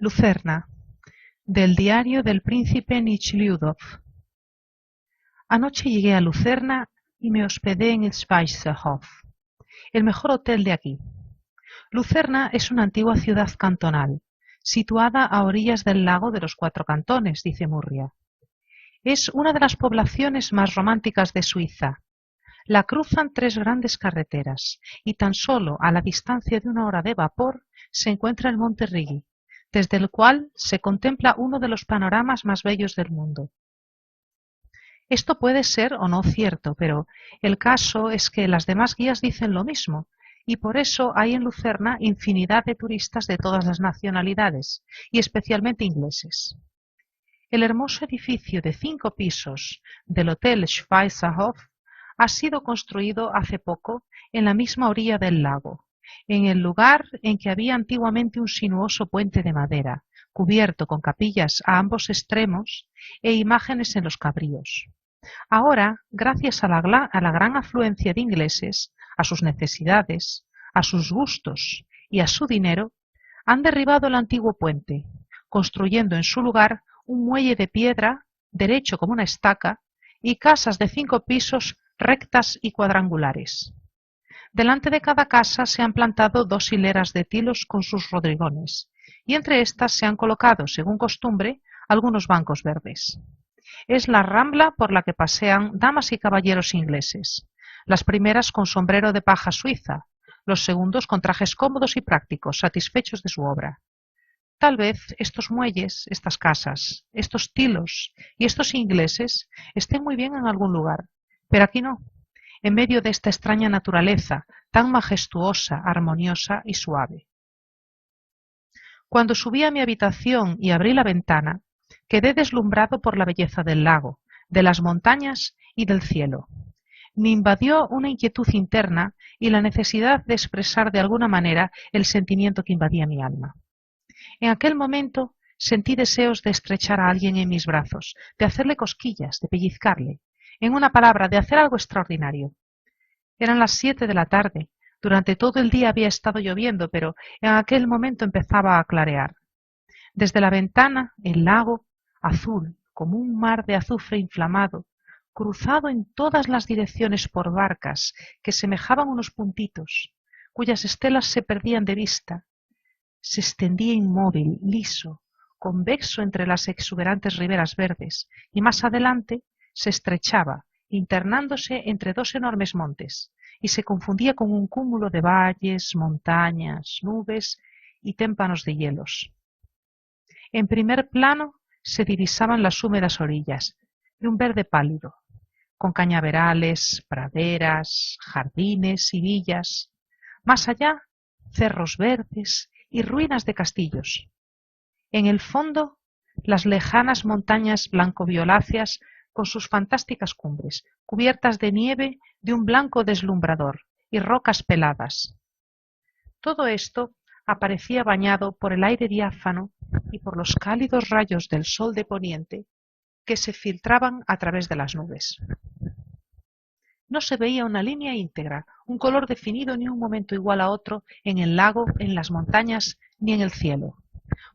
Lucerna, del diario del príncipe Nichliudov. Anoche llegué a Lucerna y me hospedé en el Schweizerhof, el mejor hotel de aquí. Lucerna es una antigua ciudad cantonal, situada a orillas del lago de los Cuatro Cantones, dice Murria. Es una de las poblaciones más románticas de Suiza. La cruzan tres grandes carreteras y tan solo a la distancia de 1 hora de vapor se encuentra el monte Rigi, desde el cual se contempla uno de los panoramas más bellos del mundo. Esto puede ser o no cierto, pero el caso es que las demás guías dicen lo mismo, y por eso hay en Lucerna infinidad de turistas de todas las nacionalidades, y especialmente ingleses. El hermoso edificio de 5 pisos del Hotel Schweizerhof ha sido construido hace poco en la misma orilla del lago, en el lugar en que había antiguamente un sinuoso puente de madera, cubierto con capillas a ambos extremos e imágenes en los cabríos. Ahora, gracias a la gran afluencia de ingleses, a sus necesidades, a sus gustos y a su dinero, han derribado el antiguo puente, construyendo en su lugar un muelle de piedra, derecho como una estaca, y casas de 5 pisos rectas y cuadrangulares. Delante de cada casa se han plantado 2 hileras de tilos con sus rodrigones, y entre estas se han colocado, según costumbre, algunos bancos verdes. Es la rambla por la que pasean damas y caballeros ingleses, las primeras con sombrero de paja suiza, los segundos con trajes cómodos y prácticos, satisfechos de su obra. Tal vez estos muelles, estas casas, estos tilos y estos ingleses estén muy bien en algún lugar, pero aquí no, en medio de esta extraña naturaleza tan majestuosa, armoniosa y suave. Cuando subí a mi habitación y abrí la ventana, quedé deslumbrado por la belleza del lago, de las montañas y del cielo. Me invadió una inquietud interna y la necesidad de expresar de alguna manera el sentimiento que invadía mi alma. En aquel momento sentí deseos de estrechar a alguien en mis brazos, de hacerle cosquillas, de pellizcarle, en una palabra, de hacer algo extraordinario. Eran las 7 de la tarde. Durante todo el día había estado lloviendo, pero en aquel momento empezaba a clarear. Desde la ventana, el lago, azul, como un mar de azufre inflamado, cruzado en todas las direcciones por barcas que semejaban unos puntitos, cuyas estelas se perdían de vista, se extendía inmóvil, liso, convexo entre las exuberantes riberas verdes, y más adelante se estrechaba, internándose entre 2 enormes montes, y se confundía con un cúmulo de valles, montañas, nubes y témpanos de hielos. En primer plano se divisaban las húmedas orillas, de un verde pálido, con cañaverales, praderas, jardines y villas. Más allá, cerros verdes y ruinas de castillos. En el fondo, las lejanas montañas blanco-violáceas con sus fantásticas cumbres, cubiertas de nieve de un blanco deslumbrador, y rocas peladas. Todo esto aparecía bañado por el aire diáfano y por los cálidos rayos del sol de poniente que se filtraban a través de las nubes. No se veía una línea íntegra, un color definido ni un momento igual a otro en el lago, en las montañas, ni en el cielo.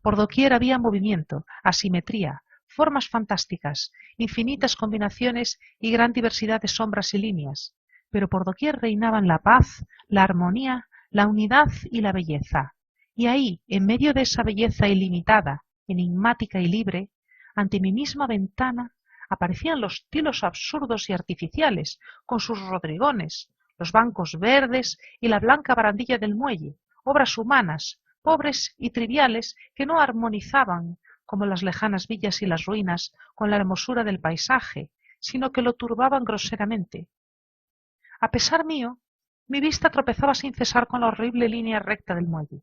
Por doquier había movimiento, asimetría, formas fantásticas, infinitas combinaciones y gran diversidad de sombras y líneas, pero por doquier reinaban la paz, la armonía, la unidad y la belleza. Y ahí, en medio de esa belleza ilimitada, enigmática y libre, ante mi misma ventana, aparecían los tilos absurdos y artificiales, con sus rodrigones, los bancos verdes y la blanca barandilla del muelle, obras humanas, pobres y triviales, que no armonizaban, como las lejanas villas y las ruinas, con la hermosura del paisaje, sino que lo turbaban groseramente. A pesar mío, mi vista tropezaba sin cesar con la horrible línea recta del muelle.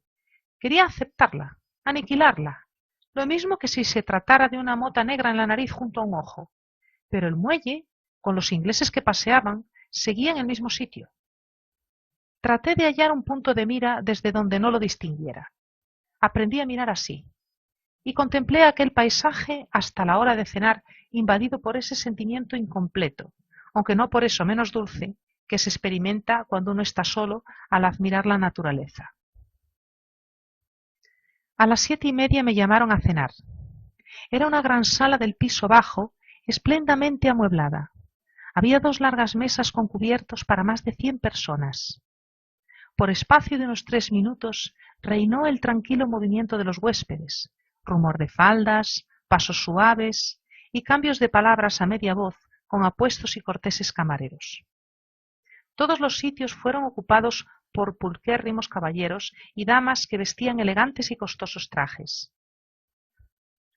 Quería aceptarla, aniquilarla, lo mismo que si se tratara de una mota negra en la nariz junto a un ojo. Pero el muelle, con los ingleses que paseaban, seguía en el mismo sitio. Traté de hallar un punto de mira desde donde no lo distinguiera. Aprendí a mirar así, y contemplé aquel paisaje hasta la hora de cenar, invadido por ese sentimiento incompleto, aunque no por eso menos dulce, que se experimenta cuando uno está solo al admirar la naturaleza. A las 7:30 me llamaron a cenar. Era una gran sala del piso bajo, espléndidamente amueblada. Había 2 largas mesas con cubiertos para más de 100 personas. Por espacio de unos 3 minutos reinó el tranquilo movimiento de los huéspedes, rumor de faldas, pasos suaves y cambios de palabras a media voz con apuestos y corteses camareros. Todos los sitios fueron ocupados por pulquérrimos caballeros y damas que vestían elegantes y costosos trajes.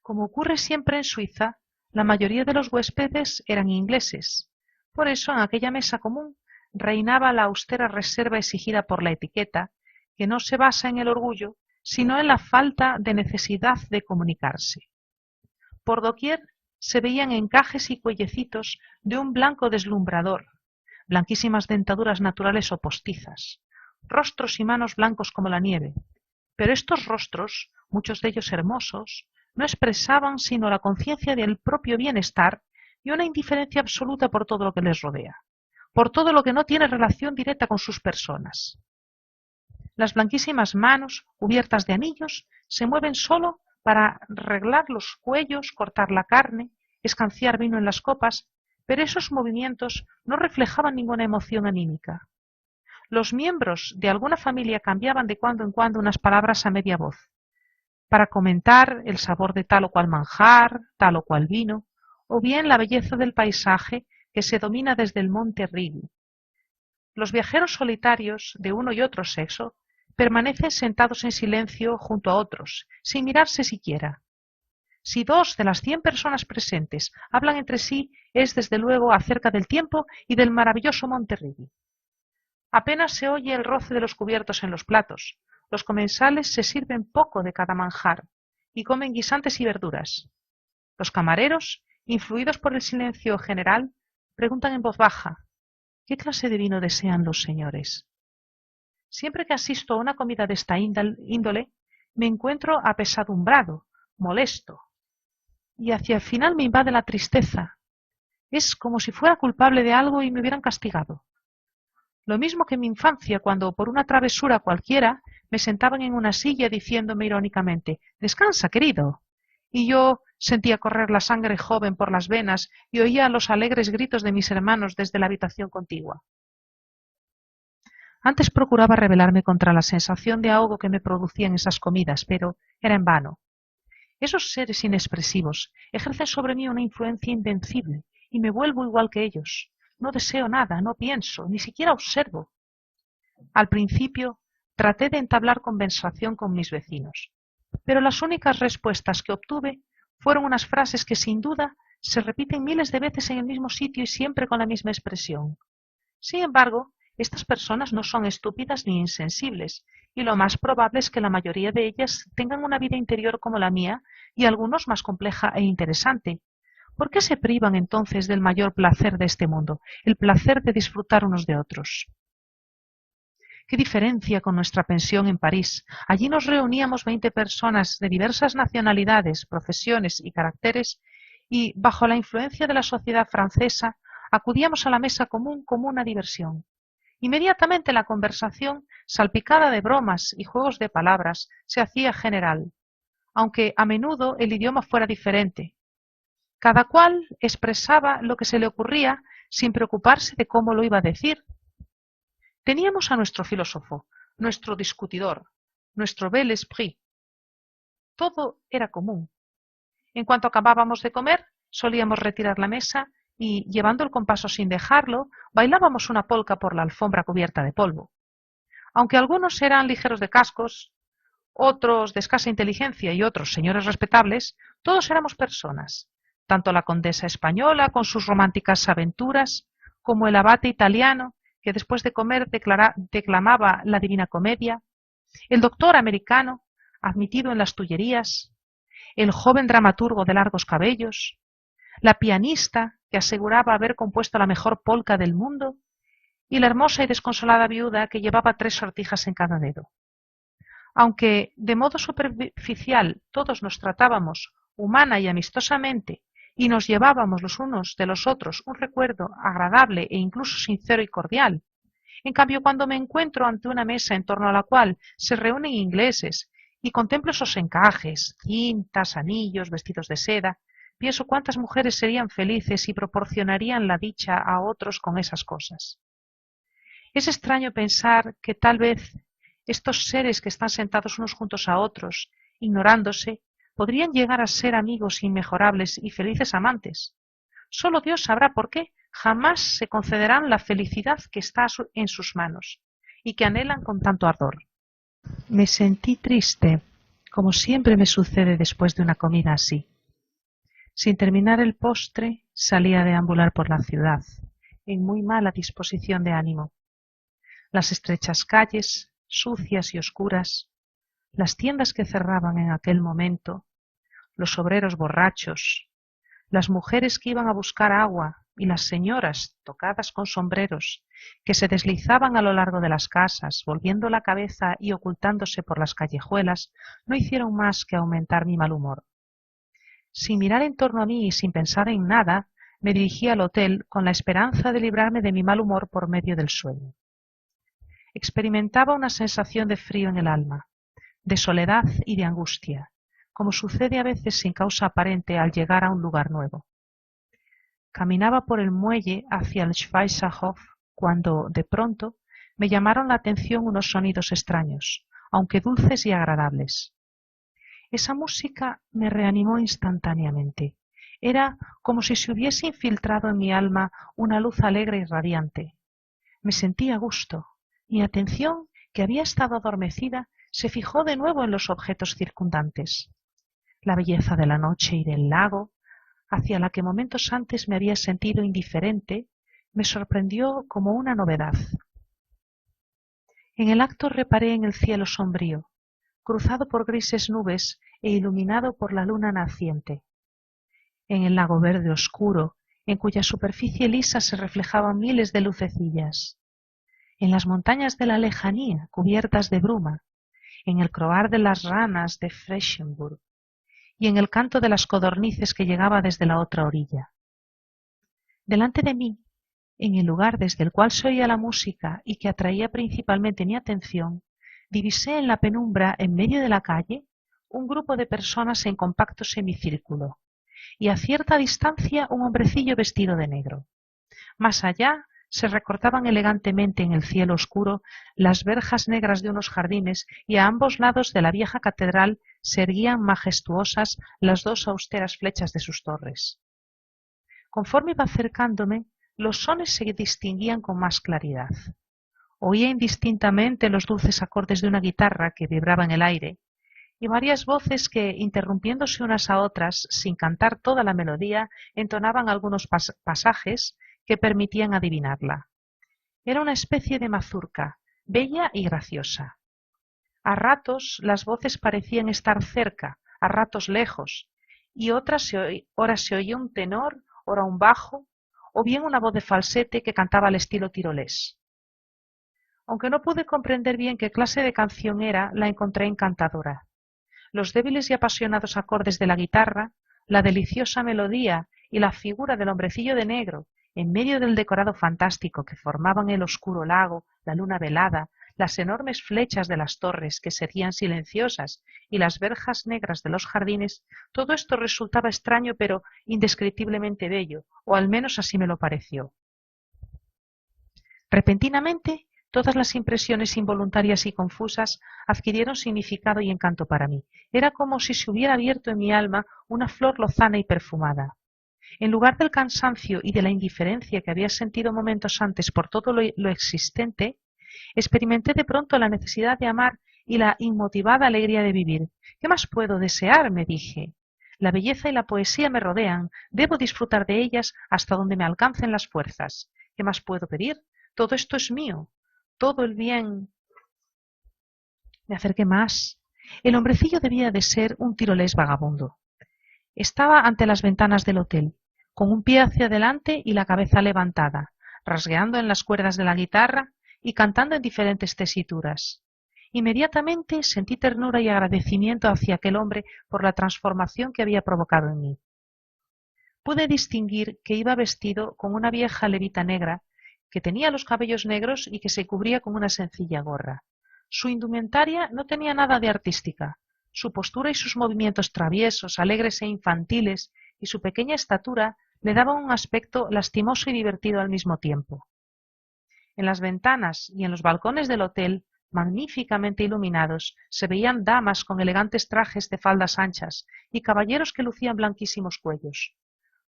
Como ocurre siempre en Suiza, la mayoría de los huéspedes eran ingleses. Por eso, en aquella mesa común reinaba la austera reserva exigida por la etiqueta, que no se basa en el orgullo, sino en la falta de necesidad de comunicarse. Por doquier se veían encajes y cuellecitos de un blanco deslumbrador, blanquísimas dentaduras naturales o postizas, rostros y manos blancos como la nieve, pero estos rostros, muchos de ellos hermosos, no expresaban sino la conciencia del propio bienestar y una indiferencia absoluta por todo lo que les rodea, por todo lo que no tiene relación directa con sus personas. Las blanquísimas manos, cubiertas de anillos, se mueven solo para arreglar los cuellos, cortar la carne, escanciar vino en las copas, pero esos movimientos no reflejaban ninguna emoción anímica. Los miembros de alguna familia cambiaban de cuando en cuando unas palabras a media voz, para comentar el sabor de tal o cual manjar, tal o cual vino, o bien la belleza del paisaje que se domina desde el monte Righi. Los viajeros solitarios de uno y otro sexo permanecen sentados en silencio junto a otros, sin mirarse siquiera. Si 2 de las 100 personas presentes hablan entre sí, es desde luego acerca del tiempo y del maravilloso monte Righi. Apenas se oye el roce de los cubiertos en los platos. Los comensales se sirven poco de cada manjar y comen guisantes y verduras. Los camareros, influidos por el silencio general, preguntan en voz baja: ¿qué clase de vino desean los señores? Siempre que asisto a una comida de esta índole, me encuentro apesadumbrado, molesto, y hacia el final me invade la tristeza. Es como si fuera culpable de algo y me hubieran castigado. Lo mismo que en mi infancia, cuando por una travesura cualquiera me sentaban en una silla diciéndome irónicamente: «Descansa, querido», y yo sentía correr la sangre joven por las venas y oía los alegres gritos de mis hermanos desde la habitación contigua. Antes procuraba rebelarme contra la sensación de ahogo que me producían esas comidas, pero era en vano. Esos seres inexpresivos ejercen sobre mí una influencia invencible y me vuelvo igual que ellos. No deseo nada, no pienso, ni siquiera observo. Al principio traté de entablar conversación con mis vecinos, pero las únicas respuestas que obtuve fueron unas frases que sin duda se repiten miles de veces en el mismo sitio y siempre con la misma expresión. Sin embargo, estas personas no son estúpidas ni insensibles, y lo más probable es que la mayoría de ellas tengan una vida interior como la mía y algunos más compleja e interesante. ¿Por qué se privan entonces del mayor placer de este mundo, el placer de disfrutar unos de otros? ¿Qué diferencia con nuestra pensión en París? Allí nos reuníamos 20 personas de diversas nacionalidades, profesiones y caracteres, y, bajo la influencia de la sociedad francesa, acudíamos a la mesa común como una diversión. Inmediatamente la conversación, salpicada de bromas y juegos de palabras, se hacía general, aunque a menudo el idioma fuera diferente. Cada cual expresaba lo que se le ocurría sin preocuparse de cómo lo iba a decir. Teníamos a nuestro filósofo, nuestro discutidor, nuestro bel esprit. Todo era común. En cuanto acabábamos de comer, solíamos retirar la mesa y, llevando el compaso sin dejarlo, bailábamos una polca por la alfombra cubierta de polvo. Aunque algunos eran ligeros de cascos, otros de escasa inteligencia y otros señores respetables, todos éramos personas, tanto la condesa española con sus románticas aventuras, como el abate italiano que después de comer declamaba la Divina Comedia, el doctor americano, admitido en las Tullerías, el joven dramaturgo de largos cabellos, la pianista que aseguraba haber compuesto la mejor polca del mundo, y la hermosa y desconsolada viuda que llevaba 3 sortijas en cada dedo. Aunque de modo superficial todos nos tratábamos humana y amistosamente y nos llevábamos los unos de los otros un recuerdo agradable e incluso sincero y cordial, en cambio cuando me encuentro ante una mesa en torno a la cual se reúnen ingleses Y contemplo esos encajes, cintas, anillos, vestidos de seda. Pienso cuántas mujeres serían felices y proporcionarían la dicha a otros con esas cosas. Es extraño pensar que tal vez estos seres que están sentados unos juntos a otros, ignorándose, podrían llegar a ser amigos inmejorables y felices amantes. Solo Dios sabrá por qué jamás se concederán la felicidad que está en sus manos y que anhelan con tanto ardor. Me sentí triste, como siempre me sucede después de una comida así. Sin terminar el postre, salí a deambular por la ciudad, en muy mala disposición de ánimo. Las estrechas calles, sucias y oscuras, las tiendas que cerraban en aquel momento, los obreros borrachos, las mujeres que iban a buscar agua y las señoras, tocadas con sombreros, que se deslizaban a lo largo de las casas, volviendo la cabeza y ocultándose por las callejuelas, no hicieron más que aumentar mi mal humor. Sin mirar en torno a mí y sin pensar en nada, me dirigí al hotel con la esperanza de librarme de mi mal humor por medio del sueño. Experimentaba una sensación de frío en el alma, de soledad y de angustia, como sucede a veces sin causa aparente al llegar a un lugar nuevo. Caminaba por el muelle hacia el Schweizerhof cuando, de pronto, me llamaron la atención unos sonidos extraños, aunque dulces y agradables. Esa música me reanimó instantáneamente. Era como si se hubiese infiltrado en mi alma una luz alegre y radiante. Me sentí a gusto. Mi atención, que había estado adormecida, se fijó de nuevo en los objetos circundantes. La belleza de la noche y del lago, hacia la que momentos antes me había sentido indiferente, me sorprendió como una novedad. En el acto reparé en el cielo sombrío, cruzado por grises nubes e iluminado por la luna naciente. En el lago verde oscuro, en cuya superficie lisa se reflejaban miles de lucecillas. En las montañas de la lejanía, cubiertas de bruma, en el croar de las ranas de Freschenburg y en el canto de las codornices que llegaba desde la otra orilla. Delante de mí, en el lugar desde el cual se oía la música y que atraía principalmente mi atención, divisé en la penumbra, en medio de la calle, un grupo de personas en compacto semicírculo, y a cierta distancia un hombrecillo vestido de negro. Más allá se recortaban elegantemente en el cielo oscuro las verjas negras de unos jardines y a ambos lados de la vieja catedral se erguían majestuosas las dos austeras flechas de sus torres. Conforme iba acercándome, los sones se distinguían con más claridad. Oía indistintamente los dulces acordes de una guitarra que vibraba en el aire y varias voces que, interrumpiéndose unas a otras, sin cantar toda la melodía, entonaban algunos pasajes que permitían adivinarla. Era una especie de mazurca, bella y graciosa. A ratos las voces parecían estar cerca, a ratos lejos, y ora se oía un tenor, ora un bajo, o bien una voz de falsete que cantaba al estilo tirolés. Aunque no pude comprender bien qué clase de canción era, la encontré encantadora. Los débiles y apasionados acordes de la guitarra, la deliciosa melodía y la figura del hombrecillo de negro, en medio del decorado fantástico que formaban el oscuro lago, la luna velada, las enormes flechas de las torres que se erguían silenciosas y las verjas negras de los jardines, todo esto resultaba extraño pero indescriptiblemente bello, o al menos así me lo pareció. Repentinamente, todas las impresiones involuntarias y confusas adquirieron significado y encanto para mí. Era como si se hubiera abierto en mi alma una flor lozana y perfumada. En lugar del cansancio y de la indiferencia que había sentido momentos antes por todo lo existente, experimenté de pronto la necesidad de amar y la inmotivada alegría de vivir. ¿Qué más puedo desear?, me dije. La belleza y la poesía me rodean, debo disfrutar de ellas hasta donde me alcancen las fuerzas. ¿Qué más puedo pedir? Todo esto es mío, todo el bien. Me acerqué más. El hombrecillo debía de ser un tirolés vagabundo. Estaba ante las ventanas del hotel, con un pie hacia adelante y la cabeza levantada, rasgueando en las cuerdas de la guitarra y cantando en diferentes tesituras. Inmediatamente sentí ternura y agradecimiento hacia aquel hombre por la transformación que había provocado en mí. Pude distinguir que iba vestido con una vieja levita negra, que tenía los cabellos negros y que se cubría con una sencilla gorra. Su indumentaria no tenía nada de artística, Su postura y sus movimientos traviesos, alegres e infantiles, y su pequeña estatura le daban un aspecto lastimoso y divertido al mismo tiempo. En las ventanas y en los balcones del hotel, magníficamente iluminados, se veían damas con elegantes trajes de faldas anchas y caballeros que lucían blanquísimos cuellos.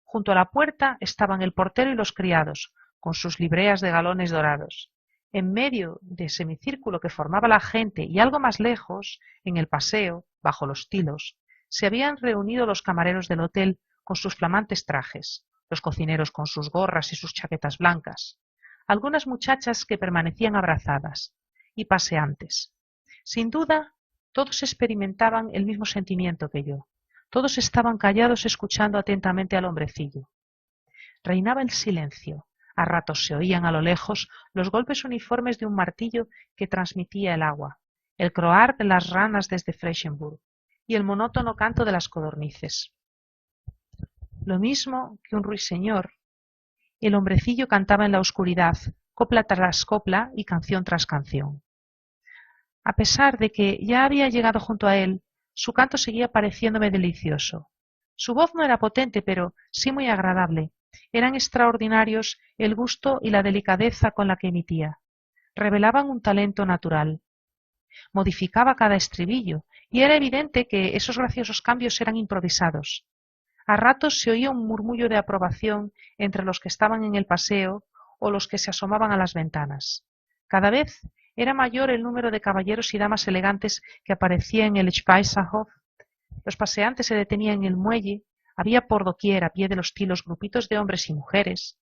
Junto a la puerta estaban el portero y los criados, con sus libreas de galones dorados. En medio del semicírculo que formaba la gente y algo más lejos, en el paseo, bajo los tilos, se habían reunido los camareros del hotel con sus flamantes trajes, los cocineros con sus gorras y sus chaquetas blancas, algunas muchachas que permanecían abrazadas, y paseantes. Sin duda, todos experimentaban el mismo sentimiento que yo. Todos estaban callados escuchando atentamente al hombrecillo. Reinaba el silencio. A ratos se oían a lo lejos los golpes uniformes de un martillo que transmitía el agua, el croar de las ranas desde Freischenburg y el monótono canto de las codornices. Lo mismo que un ruiseñor, el hombrecillo cantaba en la oscuridad, copla tras copla y canción tras canción. A pesar de que ya había llegado junto a él, su canto seguía pareciéndome delicioso. Su voz no era potente, pero sí muy agradable. Eran extraordinarios el gusto y la delicadeza con la que emitía. Revelaban un talento natural. Modificaba cada estribillo, y era evidente que esos graciosos cambios eran improvisados. A ratos se oía un murmullo de aprobación entre los que estaban en el paseo o los que se asomaban a las ventanas. Cada vez era mayor el número de caballeros y damas elegantes que aparecía en el Speiserhof. Los paseantes se detenían en el muelle, había por doquier a pie de los tilos grupitos de hombres y mujeres.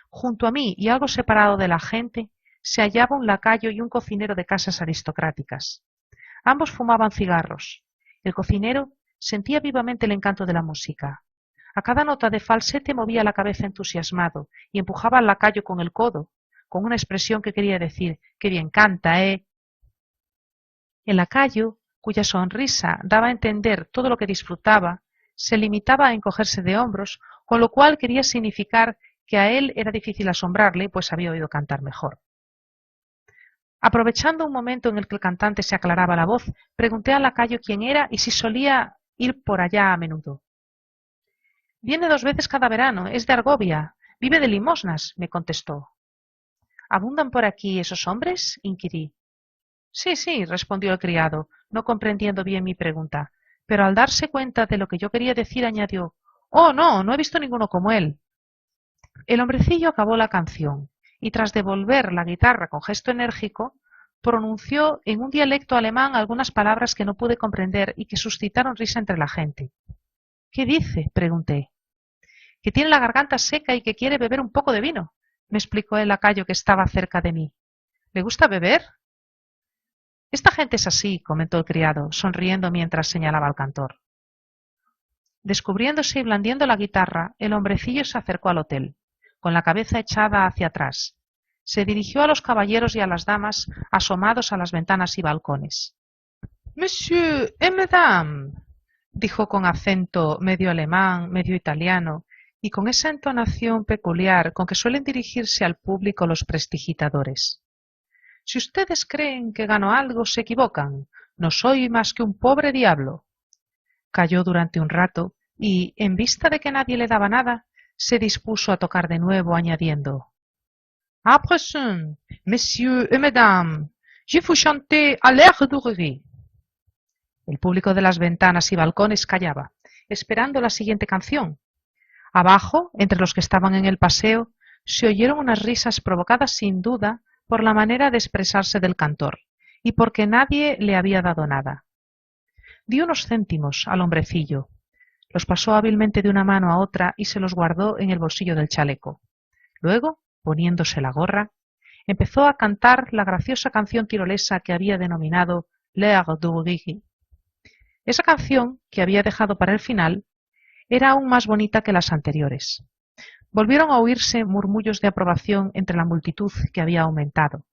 Junto a mí y algo separado de la gente se hallaba un lacayo y un cocinero de casas aristocráticas. Ambos fumaban cigarros. El cocinero sentía vivamente el encanto de la música. A cada nota de falsete movía la cabeza entusiasmado y empujaba al lacayo con el codo, con una expresión que quería decir «¡Qué bien canta, eh!». El lacayo, cuya sonrisa daba a entender todo lo que disfrutaba, se limitaba a encogerse de hombros, con lo cual quería significar que a él era difícil asombrarle, pues había oído cantar mejor. Aprovechando un momento en el que el cantante se aclaraba la voz, pregunté al lacayo quién era y si solía ir por allá a menudo. «Viene 2 veces cada verano, es de Argovia, vive de limosnas», me contestó. «¿Abundan por aquí esos hombres?», inquirí. «Sí, sí», respondió el criado, no comprendiendo bien mi pregunta, pero al darse cuenta de lo que yo quería decir añadió: «Oh, no, no he visto ninguno como él». El hombrecillo acabó la canción y tras devolver la guitarra con gesto enérgico, pronunció en un dialecto alemán algunas palabras que no pude comprender y que suscitaron risa entre la gente. «¿Qué dice?», pregunté. «Que tiene la garganta seca y que quiere beber un poco de vino», me explicó el lacayo que estaba cerca de mí. «¿Le gusta beber?». «Esta gente es así», comentó el criado, sonriendo mientras señalaba al cantor. Descubriéndose y blandiendo la guitarra, el hombrecillo se acercó al hotel, con la cabeza echada hacia atrás. Se dirigió a los caballeros y a las damas asomados a las ventanas y balcones. «Monsieur et madame», dijo con acento medio alemán, medio italiano, y con esa entonación peculiar con que suelen dirigirse al público los prestidigitadores. «Si ustedes creen que gano algo, se equivocan. No soy más que un pobre diablo». Calló durante un rato y, en vista de que nadie le daba nada, se dispuso a tocar de nuevo, añadiendo: «À présent, messieurs et mesdames, je vous chante à l'air d'Aurelie». El público de las ventanas y balcones callaba, esperando la siguiente canción. Abajo, entre los que estaban en el paseo, se oyeron unas risas provocadas sin duda por la manera de expresarse del cantor, y porque nadie le había dado nada. Dio unos céntimos al hombrecillo, los pasó hábilmente de una mano a otra y se los guardó en el bolsillo del chaleco. Luego, poniéndose la gorra, empezó a cantar la graciosa canción tirolesa que había denominado «L'air d'Aurelie». Esa canción, que había dejado para el final, era aún más bonita que las anteriores. Volvieron a oírse murmullos de aprobación entre la multitud que había aumentado.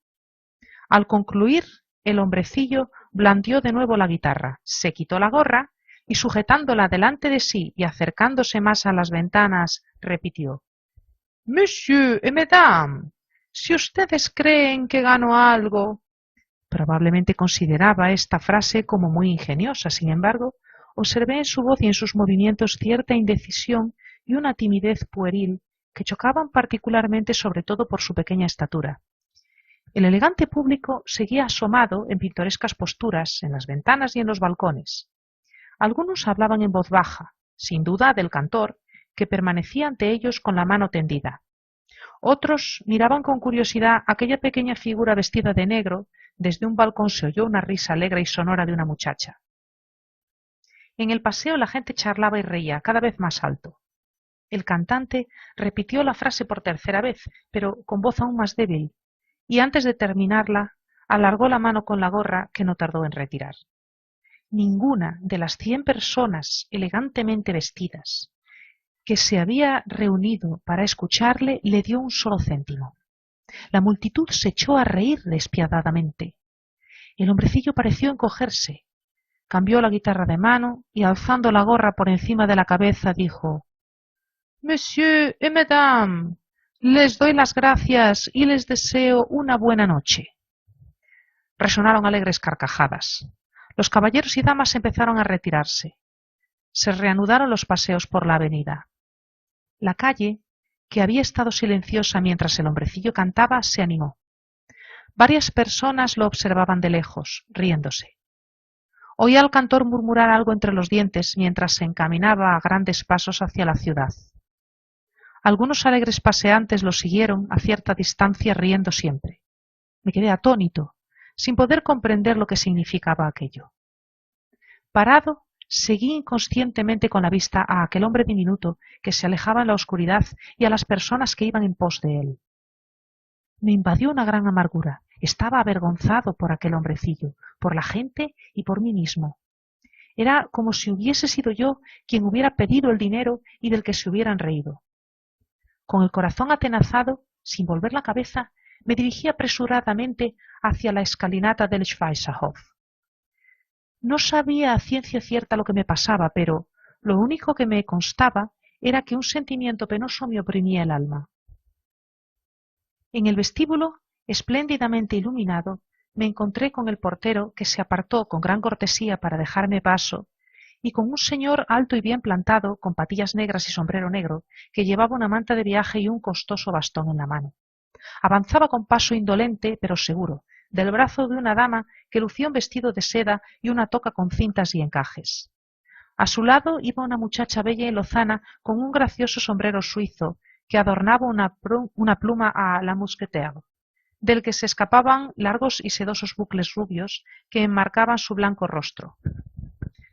Al concluir, el hombrecillo blandió de nuevo la guitarra, se quitó la gorra y sujetándola delante de sí y acercándose más a las ventanas, repitió: «Monsieur et mesdames, si ustedes creen que gano algo». Probablemente consideraba esta frase como muy ingeniosa. Sin embargo, observé en su voz y en sus movimientos cierta indecisión y una timidez pueril que chocaban particularmente, sobre todo por su pequeña estatura. El elegante público seguía asomado en pintorescas posturas en las ventanas y en los balcones. Algunos hablaban en voz baja, sin duda del cantor, que permanecía ante ellos con la mano tendida. Otros miraban con curiosidad aquella pequeña figura vestida de negro. Desde un balcón se oyó una risa alegre y sonora de una muchacha. En el paseo la gente charlaba y reía, cada vez más alto. El cantante repitió la frase por tercera vez, pero con voz aún más débil, y antes de terminarla, alargó la mano con la gorra que no tardó en retirar. Ninguna de las 100 personas elegantemente vestidas que se había reunido para escucharle le dio un solo céntimo. La multitud se echó a reír despiadadamente. El hombrecillo pareció encogerse, cambió la guitarra de mano y alzando la gorra por encima de la cabeza dijo: «Monsieur et Madame, les doy las gracias y les deseo una buena noche». Resonaron alegres carcajadas. Los caballeros y damas empezaron a retirarse. Se reanudaron los paseos por la avenida. La calle, que había estado silenciosa mientras el hombrecillo cantaba, se animó. Varias personas lo observaban de lejos, riéndose. Oía al cantor murmurar algo entre los dientes mientras se encaminaba a grandes pasos hacia la ciudad. Algunos alegres paseantes lo siguieron a cierta distancia riendo siempre. Me quedé atónito, sin poder comprender lo que significaba aquello. Parado, seguí inconscientemente con la vista a aquel hombre diminuto que se alejaba en la oscuridad y a las personas que iban en pos de él. Me invadió una gran amargura. Estaba avergonzado por aquel hombrecillo, por la gente y por mí mismo. Era como si hubiese sido yo quien hubiera pedido el dinero y del que se hubieran reído. Con el corazón atenazado, sin volver la cabeza, me dirigí apresuradamente hacia la escalinata del Schweizerhof. No sabía a ciencia cierta lo que me pasaba, pero lo único que me constaba era que un sentimiento penoso me oprimía el alma. En el vestíbulo, espléndidamente iluminado, me encontré con el portero, que se apartó con gran cortesía para dejarme paso, y con un señor alto y bien plantado, con patillas negras y sombrero negro, que llevaba una manta de viaje y un costoso bastón en la mano. Avanzaba con paso indolente, pero seguro, del brazo de una dama que lucía un vestido de seda y una toca con cintas y encajes. A su lado iba una muchacha bella y lozana con un gracioso sombrero suizo que adornaba una pluma a la mousquetaire, del que se escapaban largos y sedosos bucles rubios que enmarcaban su blanco rostro.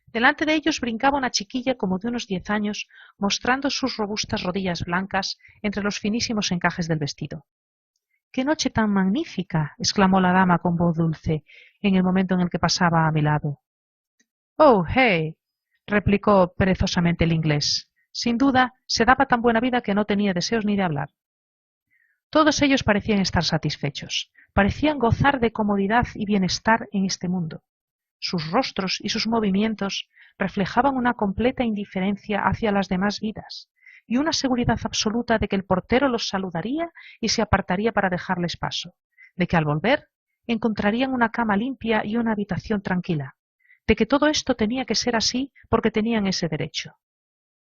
Delante de ellos brincaba una chiquilla como de unos 10 años, mostrando sus robustas rodillas blancas entre los finísimos encajes del vestido. —¡Qué noche tan magnífica! —exclamó la dama con voz dulce, en el momento en el que pasaba a mi lado. —Oh, hey —replicó perezosamente el inglés—, sin duda se daba tan buena vida que no tenía deseos ni de hablar. Todos ellos parecían estar satisfechos, parecían gozar de comodidad y bienestar en este mundo. Sus rostros y sus movimientos reflejaban una completa indiferencia hacia las demás vidas y una seguridad absoluta de que el portero los saludaría y se apartaría para dejarles paso, de que al volver encontrarían una cama limpia y una habitación tranquila, de que todo esto tenía que ser así porque tenían ese derecho.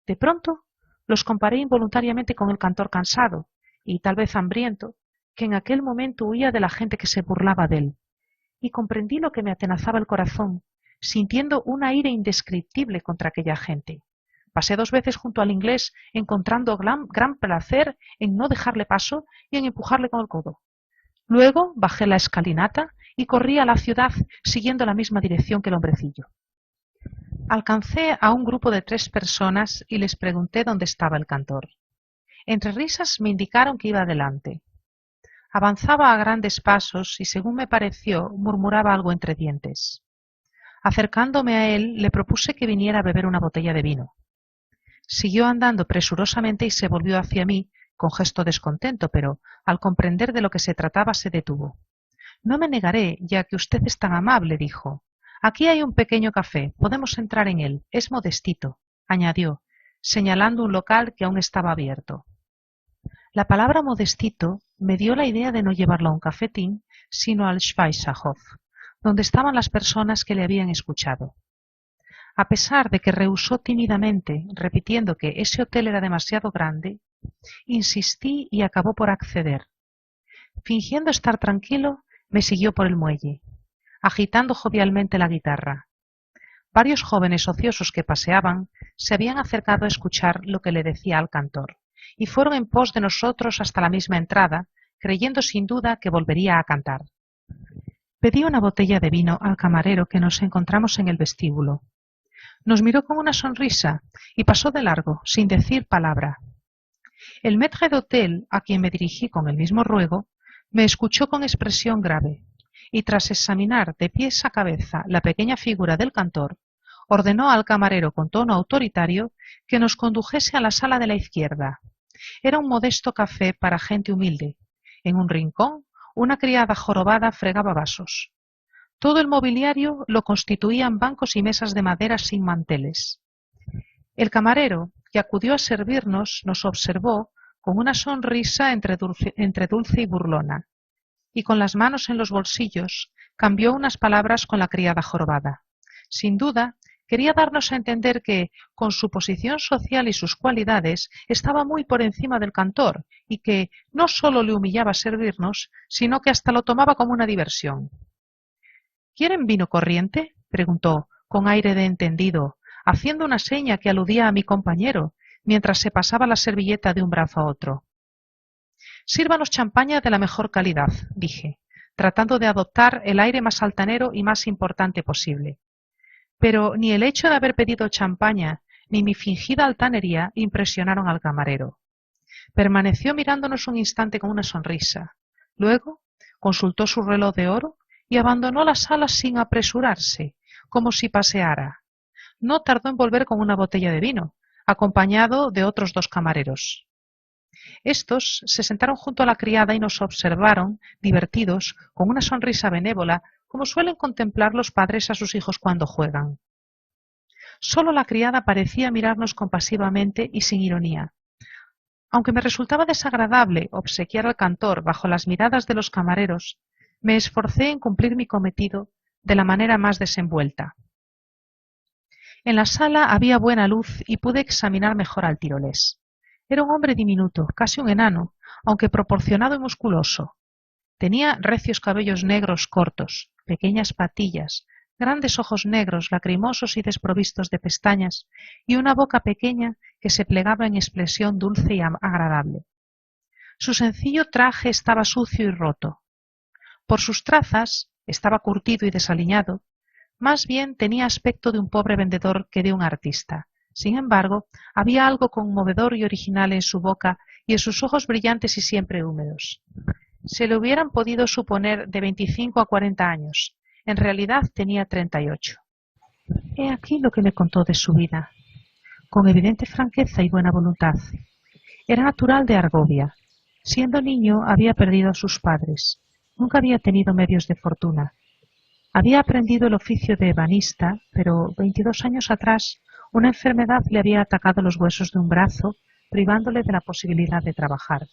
De pronto los comparé involuntariamente con el cantor cansado y tal vez hambriento, que en aquel momento huía de la gente que se burlaba de él, y comprendí lo que me atenazaba el corazón, sintiendo una ira indescriptible contra aquella gente. Pasé 2 veces junto al inglés, encontrando gran placer en no dejarle paso y en empujarle con el codo. Luego bajé la escalinata y corrí a la ciudad siguiendo la misma dirección que el hombrecillo. Alcancé a un grupo de 3 personas y les pregunté dónde estaba el cantor. Entre risas me indicaron que iba adelante. Avanzaba a grandes pasos y, según me pareció, murmuraba algo entre dientes. Acercándome a él, le propuse que viniera a beber una botella de vino. Siguió andando presurosamente y se volvió hacia mí con gesto descontento, pero al comprender de lo que se trataba se detuvo. «No me negaré, ya que usted es tan amable», dijo. «Aquí hay un pequeño café, podemos entrar en él, es modestito», añadió, señalando un local que aún estaba abierto. La palabra modestito me dio la idea de no llevarlo a un cafetín, sino al Schweizerhof, donde estaban las personas que le habían escuchado. A pesar de que rehusó tímidamente, repitiendo que ese hotel era demasiado grande, insistí y acabó por acceder. Fingiendo estar tranquilo, me siguió por el muelle, agitando jovialmente la guitarra. Varios jóvenes ociosos que paseaban se habían acercado a escuchar lo que le decía al cantor, y fueron en pos de nosotros hasta la misma entrada, creyendo sin duda que volvería a cantar. Pedí una botella de vino al camarero que nos encontramos en el vestíbulo. Nos miró con una sonrisa y pasó de largo, sin decir palabra. El maître d'hôtel, a quien me dirigí con el mismo ruego, me escuchó con expresión grave, y tras examinar de pies a cabeza la pequeña figura del cantor, ordenó al camarero con tono autoritario que nos condujese a la sala de la izquierda. Era un modesto café para gente humilde. En un rincón, una criada jorobada fregaba vasos. Todo el mobiliario lo constituían bancos y mesas de madera sin manteles. El camarero, que acudió a servirnos, nos observó con una sonrisa entre dulce y burlona, y con las manos en los bolsillos cambió unas palabras con la criada jorobada. Sin duda, quería darnos a entender que, con su posición social y sus cualidades, estaba muy por encima del cantor, y que no sólo le humillaba servirnos, sino que hasta lo tomaba como una diversión. ¿Quieren vino corriente?, preguntó, con aire de entendido, haciendo una seña que aludía a mi compañero, mientras se pasaba la servilleta de un brazo a otro. Sírvanos champaña de la mejor calidad, dije, tratando de adoptar el aire más altanero y más importante posible. Pero ni el hecho de haber pedido champaña ni mi fingida altanería impresionaron al camarero. Permaneció mirándonos un instante con una sonrisa. Luego consultó su reloj de oro y abandonó la sala sin apresurarse, como si paseara. No tardó en volver con una botella de vino, acompañado de otros 2 camareros. Estos se sentaron junto a la criada y nos observaron, divertidos, con una sonrisa benévola, como suelen contemplar los padres a sus hijos cuando juegan. Solo la criada parecía mirarnos compasivamente y sin ironía. Aunque me resultaba desagradable obsequiar al cantor bajo las miradas de los camareros, me esforcé en cumplir mi cometido de la manera más desenvuelta. En la sala había buena luz y pude examinar mejor al tirolés. Era un hombre diminuto, casi un enano, aunque proporcionado y musculoso. Tenía recios cabellos negros cortos, pequeñas patillas, grandes ojos negros, lacrimosos y desprovistos de pestañas, y una boca pequeña que se plegaba en expresión dulce y agradable. Su sencillo traje estaba sucio y roto. Por sus trazas, estaba curtido y desaliñado. Más bien tenía aspecto de un pobre vendedor que de un artista. Sin embargo, había algo conmovedor y original en su boca y en sus ojos brillantes y siempre húmedos. Se le hubieran podido suponer de 25 a 40 años. En realidad tenía 38. He aquí lo que me contó de su vida, con evidente franqueza y buena voluntad. Era natural de Argovia. Siendo niño había perdido a sus padres. Nunca había tenido medios de fortuna. Había aprendido el oficio de ebanista, pero 22 años atrás una enfermedad le había atacado los huesos de un brazo, privándole de la posibilidad de trabajar.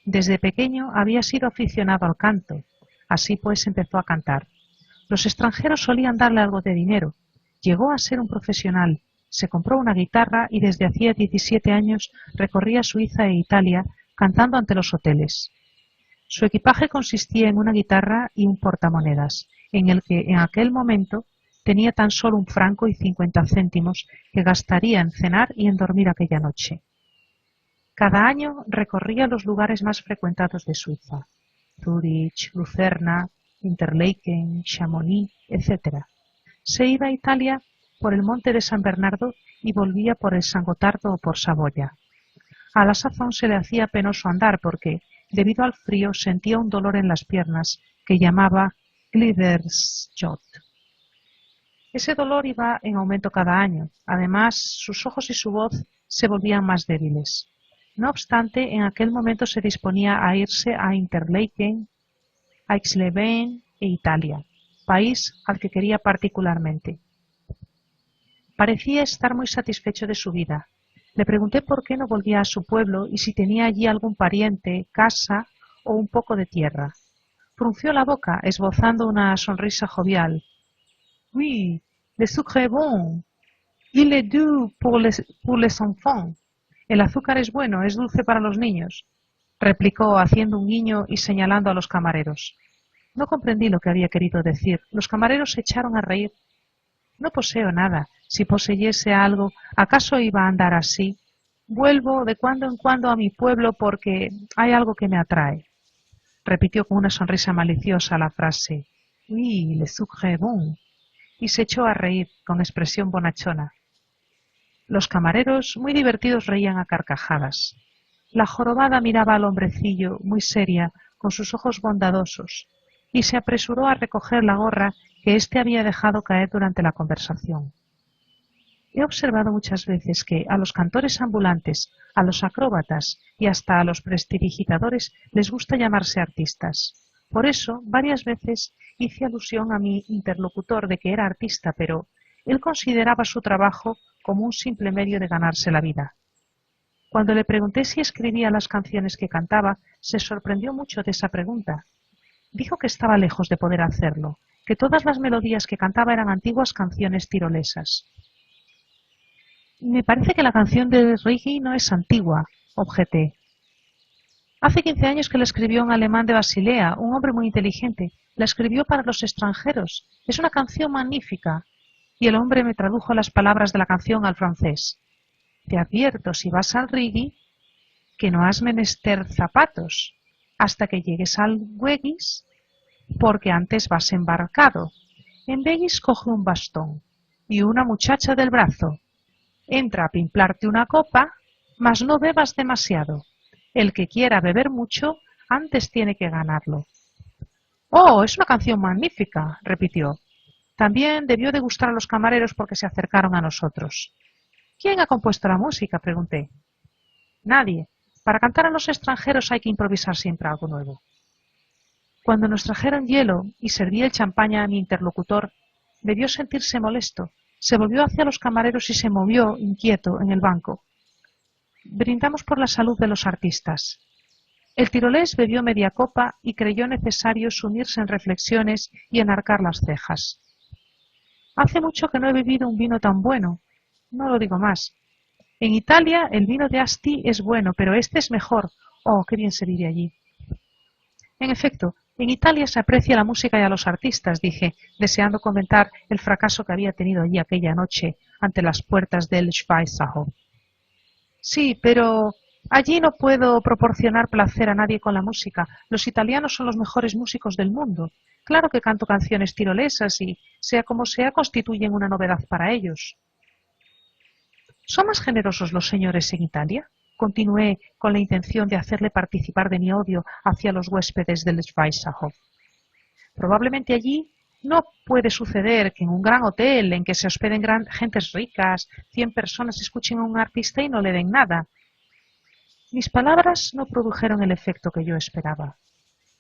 Desde pequeño había sido aficionado al canto, así pues empezó a cantar. Los extranjeros solían darle algo de dinero. Llegó a ser un profesional, se compró una guitarra y desde hacía 17 años recorría Suiza e Italia cantando ante los hoteles. Su equipaje consistía en una guitarra y un portamonedas, en el que en aquel momento tenía tan solo 1 franco y 50 céntimos que gastaría en cenar y en dormir aquella noche. Cada año recorría los lugares más frecuentados de Suiza, Zúrich, Lucerna, Interlaken, Chamonix, etc. Se iba a Italia por el monte de San Bernardo y volvía por el San Gotardo o por Saboya. A la sazón se le hacía penoso andar porque, debido al frío, sentía un dolor en las piernas que llamaba Gliedersjot. Ese dolor iba en aumento cada año. Además, sus ojos y su voz se volvían más débiles. No obstante, en aquel momento se disponía a irse a Interlaken, a Aix-les-Bains e Italia, país al que quería particularmente. Parecía estar muy satisfecho de su vida. Le pregunté por qué no volvía a su pueblo y si tenía allí algún pariente, casa o un poco de tierra. Frunció la boca, esbozando una sonrisa jovial. «Oui, le sucre est bon. Il est doux pour les enfants». El azúcar es bueno, es dulce para los niños, replicó haciendo un guiño y señalando a los camareros. No comprendí lo que había querido decir. Los camareros se echaron a reír. No poseo nada. Si poseyese algo, ¿acaso iba a andar así? Vuelvo de cuando en cuando a mi pueblo porque hay algo que me atrae. Repitió con una sonrisa maliciosa la frase. «Oui, le sucre est bon», y se echó a reír con expresión bonachona. Los camareros, muy divertidos, reían a carcajadas. La jorobada miraba al hombrecillo, muy seria, con sus ojos bondadosos, y se apresuró a recoger la gorra que éste había dejado caer durante la conversación. He observado muchas veces que a los cantores ambulantes, a los acróbatas y hasta a los prestidigitadores les gusta llamarse artistas. Por eso, varias veces hice alusión a mi interlocutor de que era artista, pero él consideraba su trabajo como un simple medio de ganarse la vida. Cuando le pregunté si escribía las canciones que cantaba, se sorprendió mucho de esa pregunta. Dijo que estaba lejos de poder hacerlo, que todas las melodías que cantaba eran antiguas canciones tirolesas. Me parece que la canción de Rigi no es antigua, objeté. Hace 15 años que la escribió un alemán de Basilea, un hombre muy inteligente. La escribió para los extranjeros. Es una canción magnífica. Y el hombre me tradujo las palabras de la canción al francés. Te advierto, si vas al Rigi, que no has menester zapatos hasta que llegues al Weggis, porque antes vas embarcado. En Weggis coge un bastón y una muchacha del brazo. Entra a pimplarte una copa, mas no bebas demasiado. El que quiera beber mucho, antes tiene que ganarlo. «Oh, es una canción magnífica», repitió. También debió de gustar a los camareros porque se acercaron a nosotros. «¿Quién ha compuesto la música?», pregunté. «Nadie. Para cantar a los extranjeros hay que improvisar siempre algo nuevo». Cuando nos trajeron hielo y serví el champaña a mi interlocutor, debió sentirse molesto. Se volvió hacia los camareros y se movió, inquieto, en el banco. Brindamos por la salud de los artistas. El tirolés bebió media copa y creyó necesario sumirse en reflexiones y enarcar las cejas. Hace mucho que no he bebido un vino tan bueno. No lo digo más. En Italia el vino de Asti es bueno, pero este es mejor. Oh, qué bien se vive allí. En efecto, en Italia se aprecia la música y a los artistas, dije, deseando comentar el fracaso que había tenido allí aquella noche ante las puertas del Schweizerhof. Sí, pero allí no puedo proporcionar placer a nadie con la música. Los italianos son los mejores músicos del mundo. Claro que canto canciones tirolesas y, sea como sea, constituyen una novedad para ellos. ¿Son más generosos los señores en Italia? Continué con la intención de hacerle participar de mi odio hacia los huéspedes del Schweizerhof. Probablemente allí no puede suceder que en un gran hotel en que se hospeden gentes ricas, 100 personas escuchen a un artista y no le den nada. Mis palabras no produjeron el efecto que yo esperaba.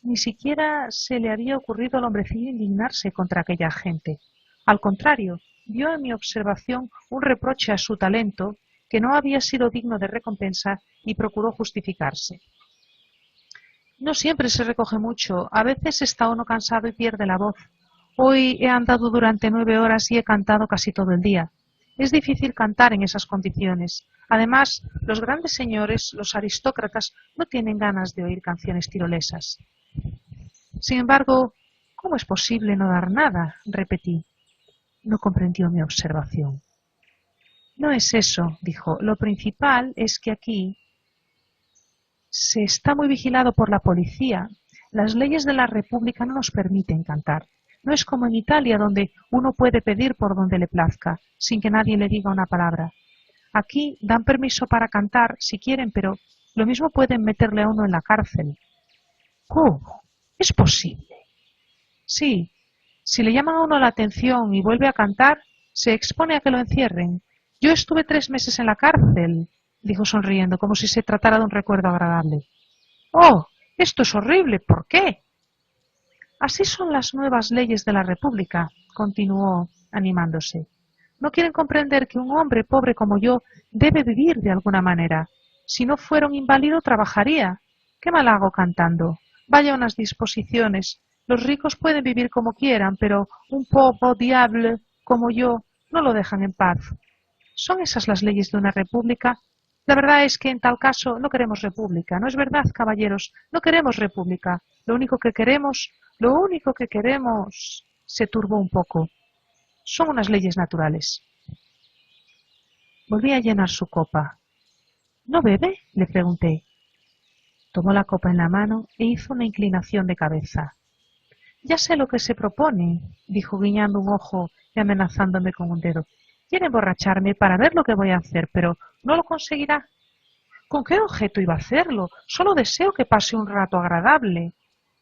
Ni siquiera se le había ocurrido al hombrecillo indignarse contra aquella gente. Al contrario, vio en mi observación un reproche a su talento que no había sido digno de recompensa y procuró justificarse. No siempre se recoge mucho, a veces está uno cansado y pierde la voz. Hoy he andado durante 9 horas y he cantado casi todo el día. Es difícil cantar en esas condiciones. Además, los grandes señores, los aristócratas, no tienen ganas de oír canciones tirolesas. Sin embargo, ¿cómo es posible no dar nada?, repetí. No comprendió mi observación. No es eso, dijo. Lo principal es que aquí se está muy vigilado por la policía. Las leyes de la República no nos permiten cantar. No es como en Italia, donde uno puede pedir por donde le plazca, sin que nadie le diga una palabra. Aquí dan permiso para cantar si quieren, pero lo mismo pueden meterle a uno en la cárcel. ¿Cómo? ¿Es posible? Sí. Si le llaman a uno la atención y vuelve a cantar, se expone a que lo encierren. Yo estuve 3 meses en la cárcel, dijo sonriendo, como si se tratara de un recuerdo agradable. ¡Oh! Esto es horrible. ¿Por qué? Así son las nuevas leyes de la República, continuó, animándose. No quieren comprender que un hombre pobre como yo debe vivir de alguna manera. Si no fuera un inválido, trabajaría. ¿Qué mal hago cantando? Vaya unas disposiciones. Los ricos pueden vivir como quieran, pero un pobre diable como yo no lo dejan en paz. ¿Son esas las leyes de una república? La verdad es que en tal caso no queremos república, ¿no es verdad, caballeros? No queremos república. Lo único que queremos... Se turbó un poco. Son unas leyes naturales. Volví a llenar su copa. ¿No bebe?, le pregunté. Tomó la copa en la mano e hizo una inclinación de cabeza. Ya sé lo que se propone, dijo guiñando un ojo y amenazándome con un dedo. Quiere emborracharme para ver lo que voy a hacer, pero no lo conseguirá. ¿Con qué objeto iba a hacerlo? Solo deseo que pase un rato agradable.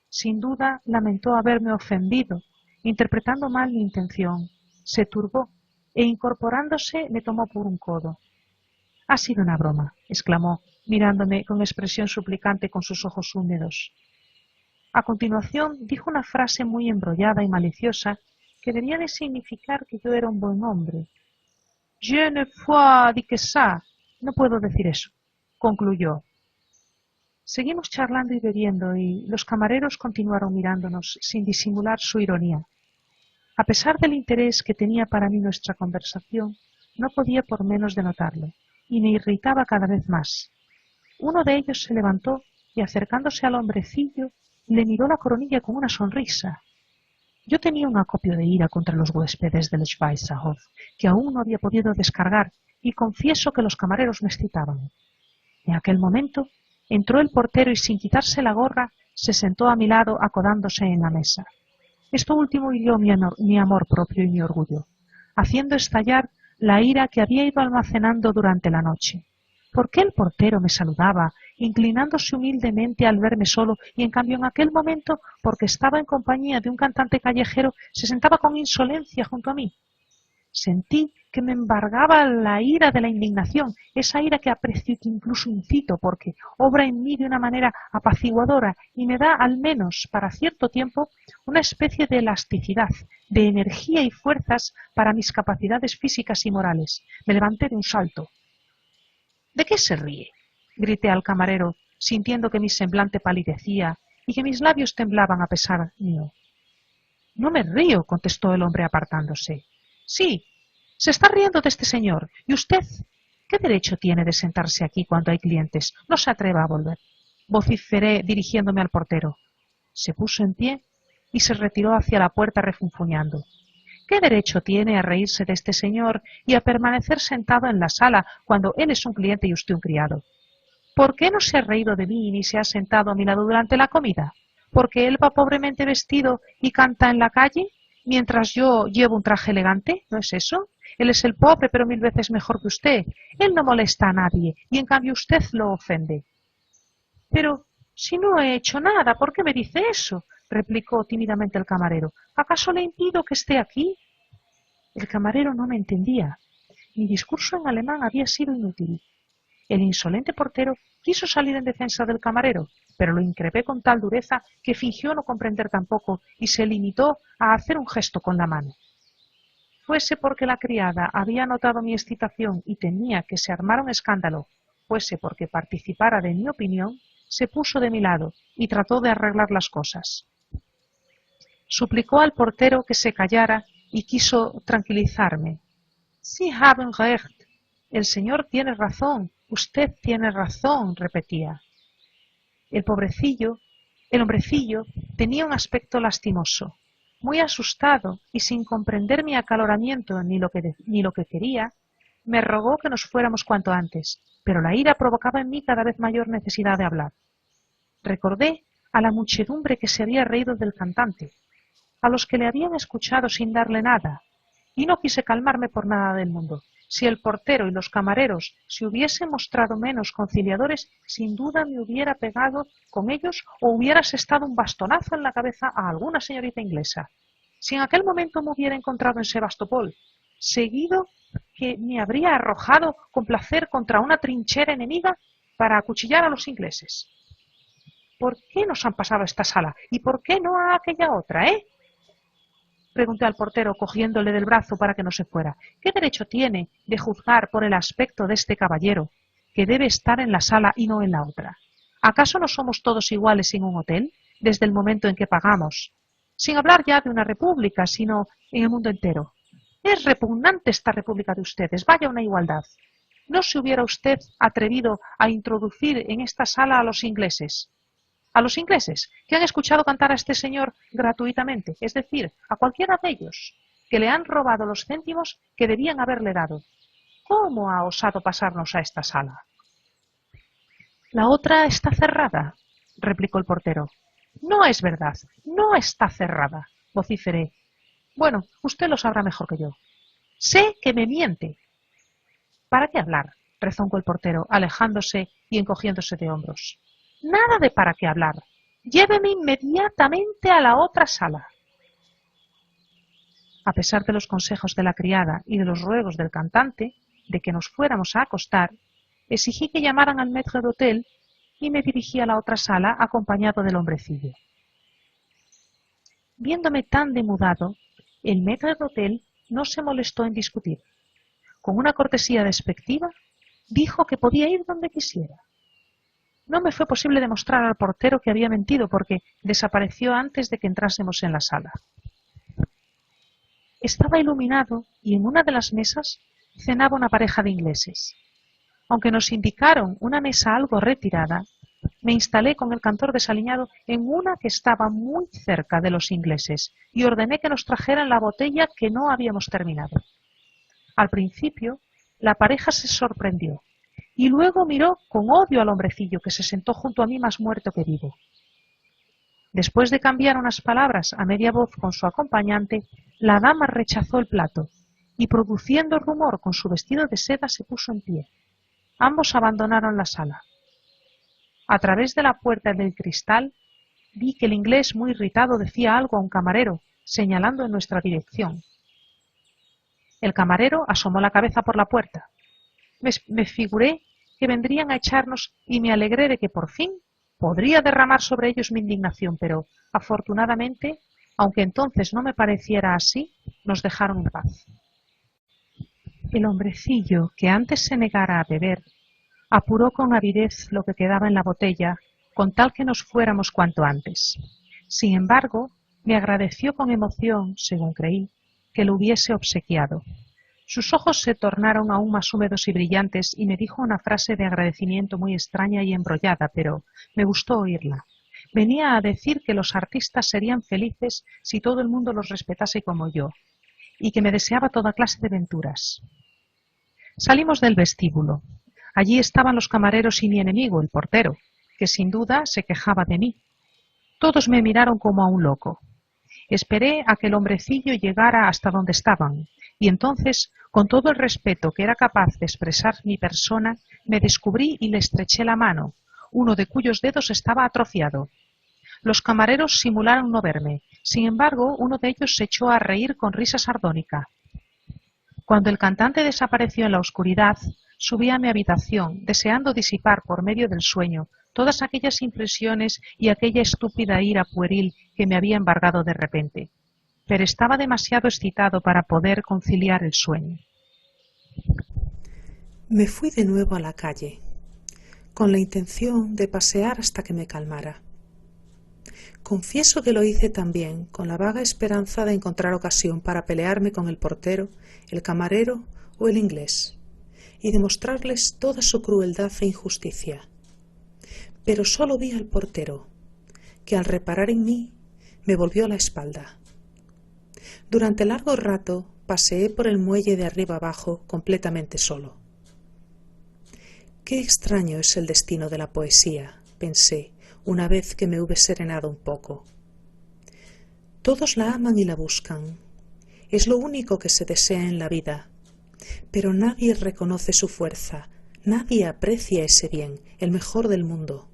Sin duda lamentó haberme ofendido, interpretando mal mi intención. Se turbó e incorporándose me tomó por un codo. Ha sido una broma, exclamó, mirándome con expresión suplicante con sus ojos húmedos. A continuación dijo una frase muy embrollada y maliciosa que debía de significar que yo era un buen hombre. «Je ne puis dire que ça». No puedo decir eso, concluyó. Seguimos charlando y bebiendo y los camareros continuaron mirándonos sin disimular su ironía. A pesar del interés que tenía para mí nuestra conversación, no podía por menos de notarlo, y me irritaba cada vez más. Uno de ellos se levantó y, acercándose al hombrecillo, le miró la coronilla con una sonrisa. Yo tenía un acopio de ira contra los huéspedes del Schweizerhof, que aún no había podido descargar, y confieso que los camareros me excitaban. En aquel momento entró el portero y, sin quitarse la gorra, se sentó a mi lado acodándose en la mesa. Esto último hirió mi amor propio y mi orgullo, haciendo estallar la ira que había ido almacenando durante la noche. ¿Por qué el portero me saludaba, inclinándose humildemente al verme solo, y en cambio en aquel momento, porque estaba en compañía de un cantante callejero, se sentaba con insolencia junto a mí? Sentí que me embargaba la ira de la indignación, esa ira que aprecio y que incluso incito, porque obra en mí de una manera apaciguadora y me da, al menos para cierto tiempo, una especie de elasticidad, de energía y fuerzas para mis capacidades físicas y morales. Me levanté de un salto. ¿De qué se ríe?, grité al camarero, sintiendo que mi semblante palidecía y que mis labios temblaban a pesar mío. No me río, contestó el hombre apartándose. Sí, se está riendo de este señor. ¿Y usted qué derecho tiene de sentarse aquí cuando hay clientes? No se atreva a volver. Vociferé dirigiéndome al portero. Se puso en pie y se retiró hacia la puerta refunfuñando. ¿Qué derecho tiene a reírse de este señor y a permanecer sentado en la sala cuando él es un cliente y usted un criado? ¿Por qué no se ha reído de mí ni se ha sentado a mi lado durante la comida? ¿Porque él va pobremente vestido y canta en la calle, mientras yo llevo un traje elegante? ¿No es eso? Él es el pobre, pero 1000 veces mejor que usted. Él no molesta a nadie, y en cambio usted lo ofende. Pero si no he hecho nada, ¿por qué me dice eso?, replicó tímidamente el camarero. ¿Acaso le impido que esté aquí? El camarero no me entendía. Mi discurso en alemán había sido inútil. El insolente portero quiso salir en defensa del camarero, pero lo increpé con tal dureza que fingió no comprender tampoco y se limitó a hacer un gesto con la mano. Fuese porque la criada había notado mi excitación y temía que se armara un escándalo, fuese porque participara de mi opinión, se puso de mi lado y trató de arreglar las cosas. Suplicó al portero que se callara y quiso tranquilizarme. «Sie haben recht. El señor tiene razón. Usted tiene razón», repetía. El hombrecillo, tenía un aspecto lastimoso. Muy asustado y sin comprender mi acaloramiento ni lo que quería, me rogó que nos fuéramos cuanto antes, pero la ira provocaba en mí cada vez mayor necesidad de hablar. Recordé a la muchedumbre que se había reído del cantante, a los que le habían escuchado sin darle nada, y no quise calmarme por nada del mundo. Si el portero y los camareros se hubiesen mostrado menos conciliadores, sin duda me hubiera pegado con ellos o hubiera asestado un bastonazo en la cabeza a alguna señorita inglesa. Si en aquel momento me hubiera encontrado en Sebastopol, seguido que me habría arrojado con placer contra una trinchera enemiga para acuchillar a los ingleses. ¿Por qué nos han pasado a esta sala? ¿Y por qué no a aquella otra, Pregunté al portero, cogiéndole del brazo para que no se fuera. ¿Qué derecho tiene de juzgar por el aspecto de este caballero, que debe estar en la sala y no en la otra? ¿Acaso no somos todos iguales en un hotel, desde el momento en que pagamos, y no desde el momento en que pagamos? ¿Por qué no se ha reído de mí? ¿Por qué no ha sin hablar ya de una república, sino en el mundo entero. Es repugnante esta república de ustedes, vaya una igualdad. ¿No se hubiera usted atrevido a introducir en esta sala a los ingleses? A los ingleses que han escuchado cantar a este señor gratuitamente, es decir, a cualquiera de ellos, que le han robado los céntimos que debían haberle dado. ¿Cómo ha osado pasarnos a esta sala? La otra está cerrada, replicó el portero. No es verdad, no está cerrada, vociferé. Bueno, usted lo sabrá mejor que yo. Sé que me miente. ¿Para qué hablar?, rezongó el portero, alejándose y encogiéndose de hombros. Nada de para qué hablar. Lléveme inmediatamente a la otra sala. A pesar de los consejos de la criada y de los ruegos del cantante de que nos fuéramos a acostar, exigí que llamaran al maître d'hôtel y me dirigí a la otra sala acompañado del hombrecillo. Viéndome tan demudado, el maître d'hôtel no se molestó en discutir. Con una cortesía despectiva, dijo que podía ir donde quisiera. No me fue posible demostrar al portero que había mentido porque desapareció antes de que entrásemos en la sala. Estaba iluminado y en una de las mesas cenaba una pareja de ingleses. Aunque nos indicaron una mesa algo retirada, me instalé con el cantor desaliñado en una que estaba muy cerca de los ingleses y ordené que nos trajeran la botella que no habíamos terminado. Al principio, la pareja se sorprendió y luego miró con odio al hombrecillo que se sentó junto a mí más muerto que vivo. Después de cambiar unas palabras a media voz con su acompañante, la dama rechazó el plato y, produciendo rumor con su vestido de seda, se puso en pie. Ambos abandonaron la sala. A través de la puerta del cristal vi que el inglés, muy irritado, decía algo a un camarero, señalando en nuestra dirección. El camarero asomó la cabeza por la puerta. Me figuré que vendrían a echarnos y me alegré de que por fin podría derramar sobre ellos mi indignación, pero afortunadamente, aunque entonces no me pareciera así, nos dejaron en paz. El hombrecillo, que antes se negara a beber, apuró con avidez lo que quedaba en la botella, con tal que nos fuéramos cuanto antes. Sin embargo, me agradeció con emoción, según creí, que lo hubiese obsequiado. Sus ojos se tornaron aún más húmedos y brillantes y me dijo una frase de agradecimiento muy extraña y embrollada, pero me gustó oírla. Venía a decir que los artistas serían felices si todo el mundo los respetase como yo, y que me deseaba toda clase de venturas. Salimos del vestíbulo. Allí estaban los camareros y mi enemigo, el portero, que sin duda se quejaba de mí. Todos me miraron como a un loco. Esperé a que el hombrecillo llegara hasta donde estaban, y entonces, con todo el respeto que era capaz de expresar mi persona, me descubrí y le estreché la mano, uno de cuyos dedos estaba atrofiado. Los camareros simularon no verme. Sin embargo, uno de ellos se echó a reír con risa sardónica. Cuando el cantante desapareció en la oscuridad, subí a mi habitación, deseando disipar por medio del sueño todas aquellas impresiones y aquella estúpida ira pueril que me había embargado de repente. Pero estaba demasiado excitado para poder conciliar el sueño. Me fui de nuevo a la calle, con la intención de pasear hasta que me calmara. Confieso que lo hice también con la vaga esperanza de encontrar ocasión para pelearme con el portero, el camarero o el inglés, y demostrarles toda su crueldad e injusticia. Pero solo vi al portero, que al reparar en mí me volvió la espalda. Durante largo rato paseé por el muelle de arriba abajo completamente solo. Qué extraño es el destino de la poesía, pensé, una vez que me hube serenado un poco. Todos la aman y la buscan. Es lo único que se desea en la vida. Pero nadie reconoce su fuerza, nadie aprecia ese bien, el mejor del mundo.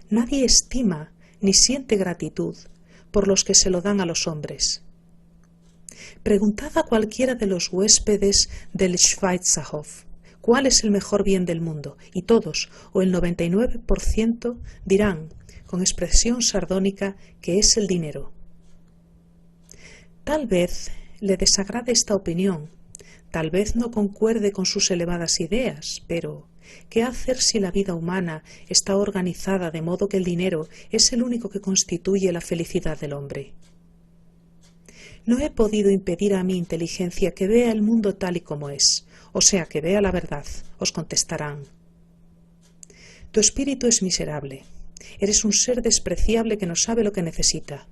Nadie estima ni siente gratitud por los que se lo dan a los hombres. Preguntad a cualquiera de los huéspedes del Schweizerhof cuál es el mejor bien del mundo, y todos, o el 99%, dirán, con expresión sardónica, que es el dinero. Tal vez le desagrade esta opinión, tal vez no concuerde con sus elevadas ideas, pero ¿qué hacer si la vida humana está organizada de modo que el dinero es el único que constituye la felicidad del hombre? No he podido impedir a mi inteligencia que vea el mundo tal y como es, o sea, que vea la verdad, os contestarán. Tu espíritu es miserable. Eres un ser despreciable que no sabe lo que necesita.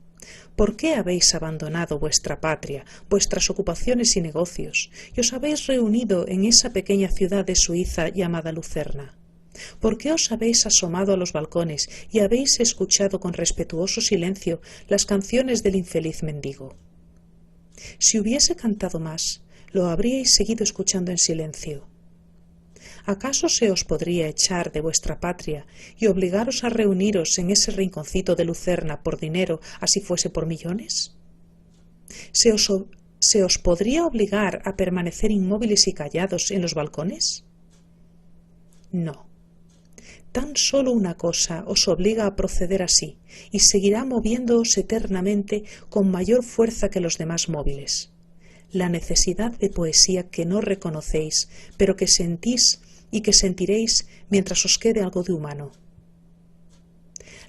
¿Por qué habéis abandonado vuestra patria, vuestras ocupaciones y negocios, y os habéis reunido en esa pequeña ciudad de Suiza llamada Lucerna? ¿Por qué os habéis asomado a los balcones y habéis escuchado con respetuoso silencio las canciones del infeliz mendigo? Si hubiese cantado más, lo habríais seguido escuchando en silencio. ¿Acaso se os podría echar de vuestra patria y obligaros a reuniros en ese rinconcito de Lucerna por dinero, así fuese por millones? ¿Se os podría obligar a permanecer inmóviles y callados en los balcones? No. Tan solo una cosa os obliga a proceder así, y seguirá moviéndoos eternamente con mayor fuerza que los demás móviles. La necesidad de poesía que no reconocéis, pero que sentís y que sentiréis mientras os quede algo de humano.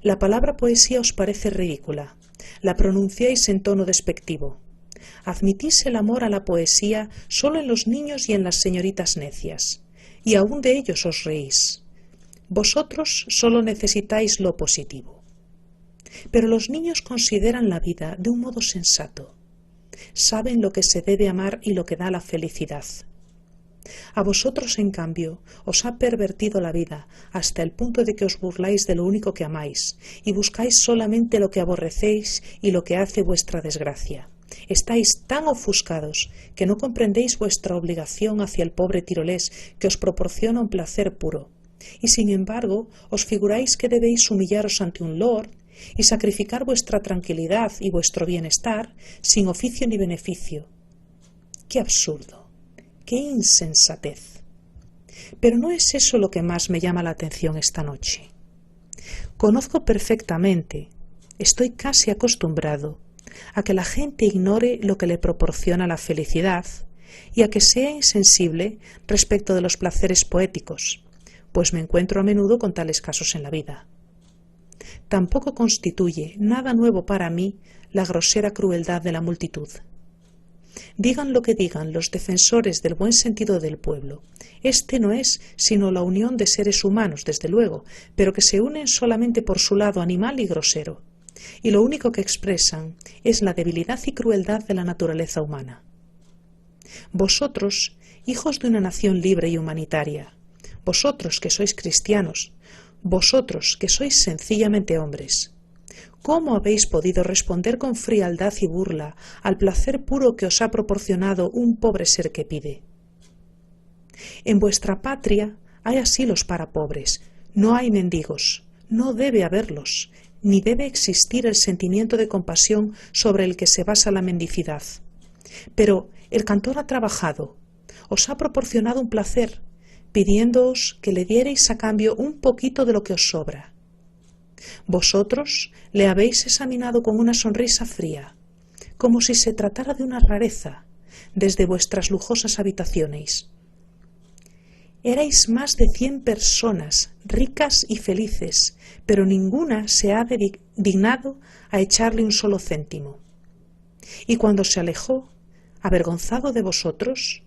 La palabra poesía os parece ridícula, la pronunciáis en tono despectivo. Admitís el amor a la poesía solo en los niños y en las señoritas necias, y aún de ellos os reís. Vosotros solo necesitáis lo positivo. Pero los niños consideran la vida de un modo sensato. Saben lo que se debe amar y lo que da la felicidad. A vosotros, en cambio, os ha pervertido la vida hasta el punto de que os burláis de lo único que amáis y buscáis solamente lo que aborrecéis y lo que hace vuestra desgracia. Estáis tan ofuscados que no comprendéis vuestra obligación hacia el pobre tirolés que os proporciona un placer puro. Y sin embargo os figuráis que debéis humillaros ante un lord y sacrificar vuestra tranquilidad y vuestro bienestar sin oficio ni beneficio. ¡Qué absurdo! ¡Qué insensatez! Pero no es eso lo que más me llama la atención esta noche. Conozco perfectamente, estoy casi acostumbrado a que la gente ignore lo que le proporciona la felicidad y a que sea insensible respecto de los placeres poéticos, pues me encuentro a menudo con tales casos en la vida. Tampoco constituye nada nuevo para mí la grosera crueldad de la multitud. Digan lo que digan los defensores del buen sentido del pueblo, este no es sino la unión de seres humanos, desde luego, pero que se unen solamente por su lado animal y grosero, y lo único que expresan es la debilidad y crueldad de la naturaleza humana. Vosotros, hijos de una nación libre y humanitaria, vosotros que sois cristianos, vosotros que sois sencillamente hombres, ¿cómo habéis podido responder con frialdad y burla al placer puro que os ha proporcionado un pobre ser que pide? En vuestra patria hay asilos para pobres, no hay mendigos, no debe haberlos, ni debe existir el sentimiento de compasión sobre el que se basa la mendicidad. Pero el cantor ha trabajado, os ha proporcionado un placer, pidiéndoos que le dierais a cambio un poquito de lo que os sobra. Vosotros le habéis examinado con una sonrisa fría, como si se tratara de una rareza, desde vuestras lujosas habitaciones. Erais más de 100 personas, ricas y felices, pero ninguna se ha dignado a echarle un solo céntimo. Y cuando se alejó, avergonzado de vosotros,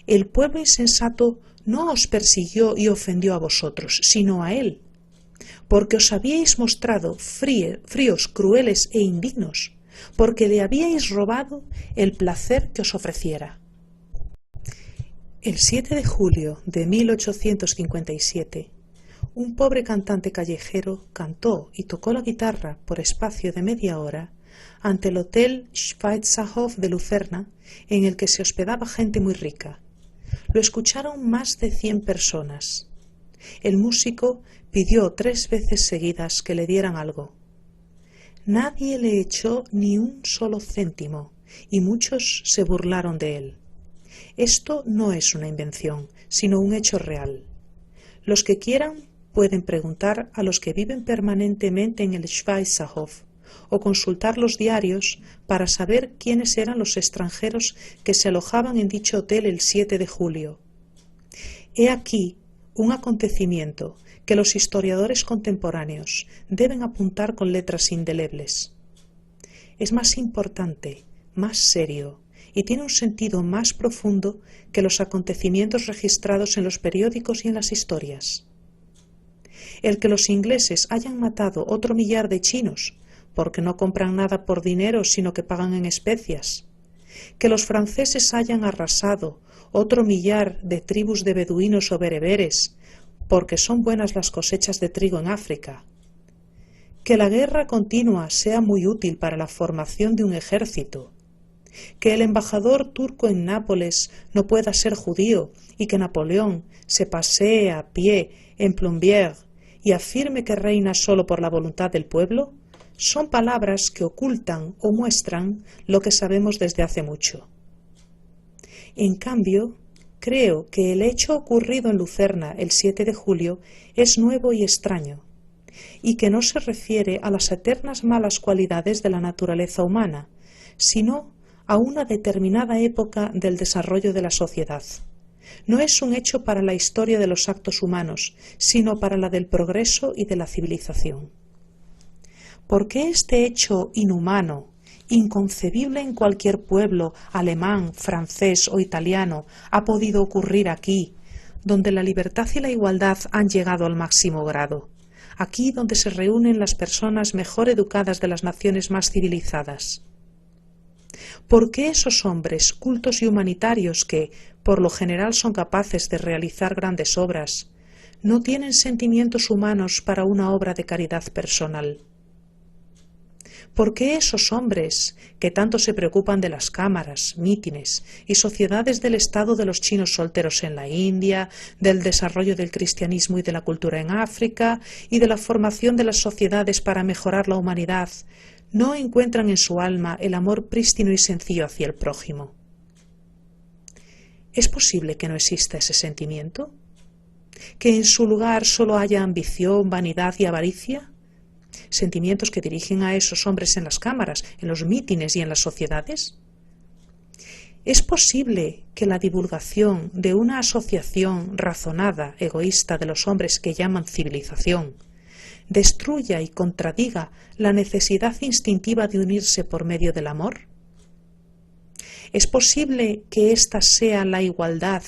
el pueblo insensato no os persiguió y ofendió a vosotros, sino a él, porque os habíais mostrado fríos, crueles e indignos, porque le habíais robado el placer que os ofreciera. El 7 de julio de 1857, un pobre cantante callejero cantó y tocó la guitarra por espacio de media hora ante el Hotel Schweizerhof de Lucerna, en el que se hospedaba gente muy rica. Lo escucharon más de 100 personas. El músico pidió 3 veces seguidas que le dieran algo. Nadie le echó ni un solo céntimo y muchos se burlaron de él. Esto no es una invención, sino un hecho real. Los que quieran pueden preguntar a los que viven permanentemente en el Schweizerhof o consultar los diarios para saber quiénes eran los extranjeros que se alojaban en dicho hotel el 7 de julio. He aquí un acontecimiento que los historiadores contemporáneos deben apuntar con letras indelebles. Es más importante más serio y tiene un sentido más profundo que los acontecimientos registrados en los periódicos y en las historias. El que los ingleses hayan matado otro millar de chinos, porque no compran nada por dinero sino que pagan en especias, que los franceses hayan arrasado otro millar de tribus de beduinos o bereberes, porque son buenas las cosechas de trigo en África, que la guerra continua sea muy útil para la formación de un ejército, que el embajador turco en Nápoles no pueda ser judío y que Napoleón se pasee a pie en Plombières y afirme que reina solo por la voluntad del pueblo, son palabras que ocultan o muestran lo que sabemos desde hace mucho. En cambio, creo que el hecho ocurrido en Lucerna el 7 de julio es nuevo y extraño, y que no se refiere a las eternas malas cualidades de la naturaleza humana, sino a una determinada época del desarrollo de la sociedad. No es un hecho para la historia de los actos humanos, sino para la del progreso y de la civilización. ¿Por qué este hecho inhumano, inconcebible en cualquier pueblo alemán, francés o italiano, ha podido ocurrir aquí, donde la libertad y la igualdad han llegado al máximo grado? Aquí donde se reúnen las personas mejor educadas de las naciones más civilizadas. ¿Por qué esos hombres cultos y humanitarios que, por lo general, son capaces de realizar grandes obras, no tienen sentimientos humanos para una obra de caridad personal? ¿Por qué esos hombres que tanto se preocupan de las cámaras, mítines y sociedades del estado de los chinos solteros en la India, del desarrollo del cristianismo y de la cultura en África y de la formación de las sociedades para mejorar la humanidad, no encuentran en su alma el amor prístino y sencillo hacia el prójimo? ¿Es posible que no exista ese sentimiento? ¿Que en su lugar solo haya ambición, vanidad y avaricia? Sentimientos que dirigen a esos hombres en las cámaras, en los mítines y en las sociedades. ¿Es posible que la divulgación de una asociación razonada, egoísta de los hombres que llaman civilización, destruya y contradiga la necesidad instintiva de unirse por medio del amor? ¿Es posible que ésta sea la igualdad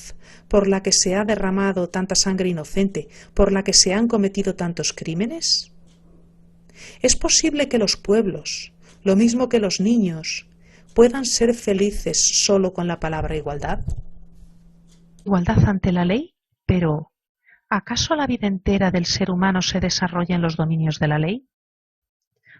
por la que se ha derramado tanta sangre inocente, por la que se han cometido tantos crímenes? ¿Es posible que los pueblos, lo mismo que los niños, puedan ser felices solo con la palabra igualdad? Igualdad ante la ley, pero ¿acaso la vida entera del ser humano se desarrolla en los dominios de la ley?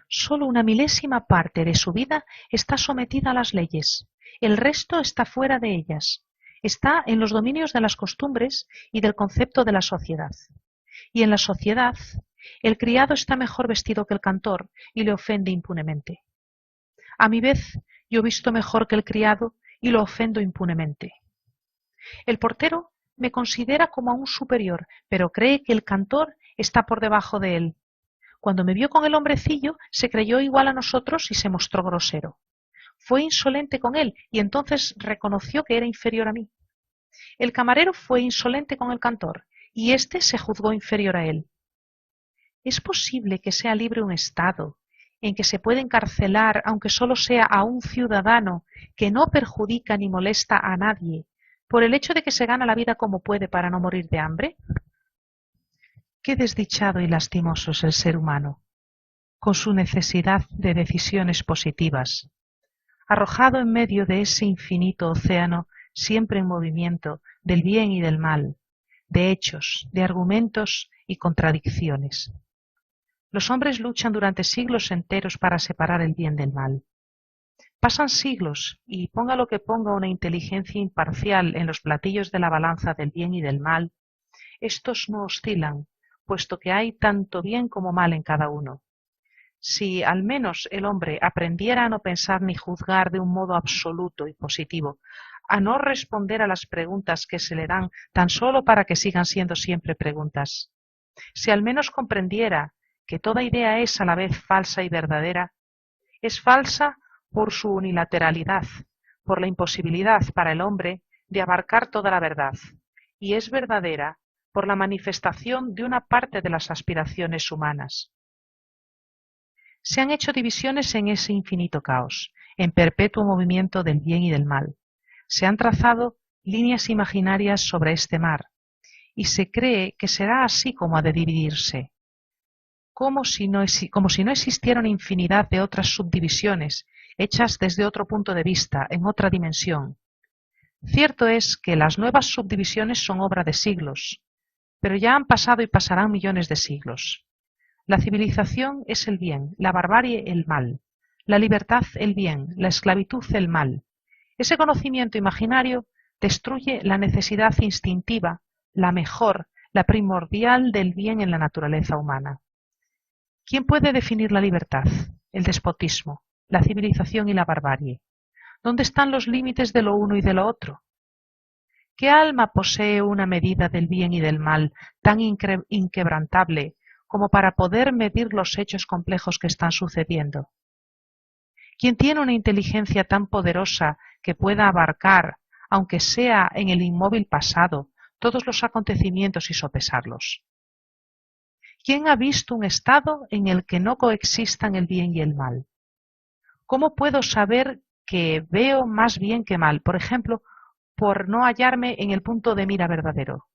Solo una milésima parte de su vida está sometida a las leyes, el resto está fuera de ellas, está en los dominios de las costumbres y del concepto de la sociedad. Y en la sociedad, el criado está mejor vestido que el cantor y le ofende impunemente. A mi vez, yo visto mejor que el criado y lo ofendo impunemente. El portero me considera como a un superior, pero cree que el cantor está por debajo de él. Cuando me vio con el hombrecillo, se creyó igual a nosotros y se mostró grosero. Fue insolente con él y entonces reconoció que era inferior a mí. El camarero fue insolente con el cantor y éste se juzgó inferior a él. ¿Es posible que sea libre un Estado en que se puede encarcelar, aunque solo sea a un ciudadano que no perjudica ni molesta a nadie, por el hecho de que se gana la vida como puede para no morir de hambre? Qué desdichado y lastimoso es el ser humano, con su necesidad de decisiones positivas, arrojado en medio de ese infinito océano siempre en movimiento del bien y del mal, de hechos, de argumentos y contradicciones. Los hombres luchan durante siglos enteros para separar el bien del mal. Pasan siglos y ponga lo que ponga una inteligencia imparcial en los platillos de la balanza del bien y del mal, estos no oscilan, puesto que hay tanto bien como mal en cada uno. Si al menos el hombre aprendiera a no pensar ni juzgar de un modo absoluto y positivo, a no responder a las preguntas que se le dan tan solo para que sigan siendo siempre preguntas, si al menos comprendiera que toda idea es a la vez falsa y verdadera, es falsa por su unilateralidad, por la imposibilidad para el hombre de abarcar toda la verdad, y es verdadera por la manifestación de una parte de las aspiraciones humanas. Se han hecho divisiones en ese infinito caos, en perpetuo movimiento del bien y del mal. Se han trazado líneas imaginarias sobre este mar, y se cree que será así como ha de dividirse, como si no existiera una infinidad de otras subdivisiones, hechas desde otro punto de vista, en otra dimensión. Cierto es que las nuevas subdivisiones son obra de siglos, pero ya han pasado y pasarán millones de siglos. La civilización es el bien, la barbarie el mal, la libertad el bien, la esclavitud el mal. Ese conocimiento imaginario destruye la necesidad instintiva, la mejor, la primordial del bien en la naturaleza humana. ¿Quién puede definir la libertad, el despotismo, la civilización y la barbarie? ¿Dónde están los límites de lo uno y de lo otro? ¿Qué alma posee una medida del bien y del mal tan inquebrantable como para poder medir los hechos complejos que están sucediendo? ¿Quién tiene una inteligencia tan poderosa que pueda abarcar, aunque sea en el inmóvil pasado, todos los acontecimientos y sopesarlos? ¿Quién ha visto un estado en el que no coexistan el bien y el mal? ¿Cómo puedo saber que veo más bien que mal, por ejemplo, por no hallarme en el punto de mira verdadero?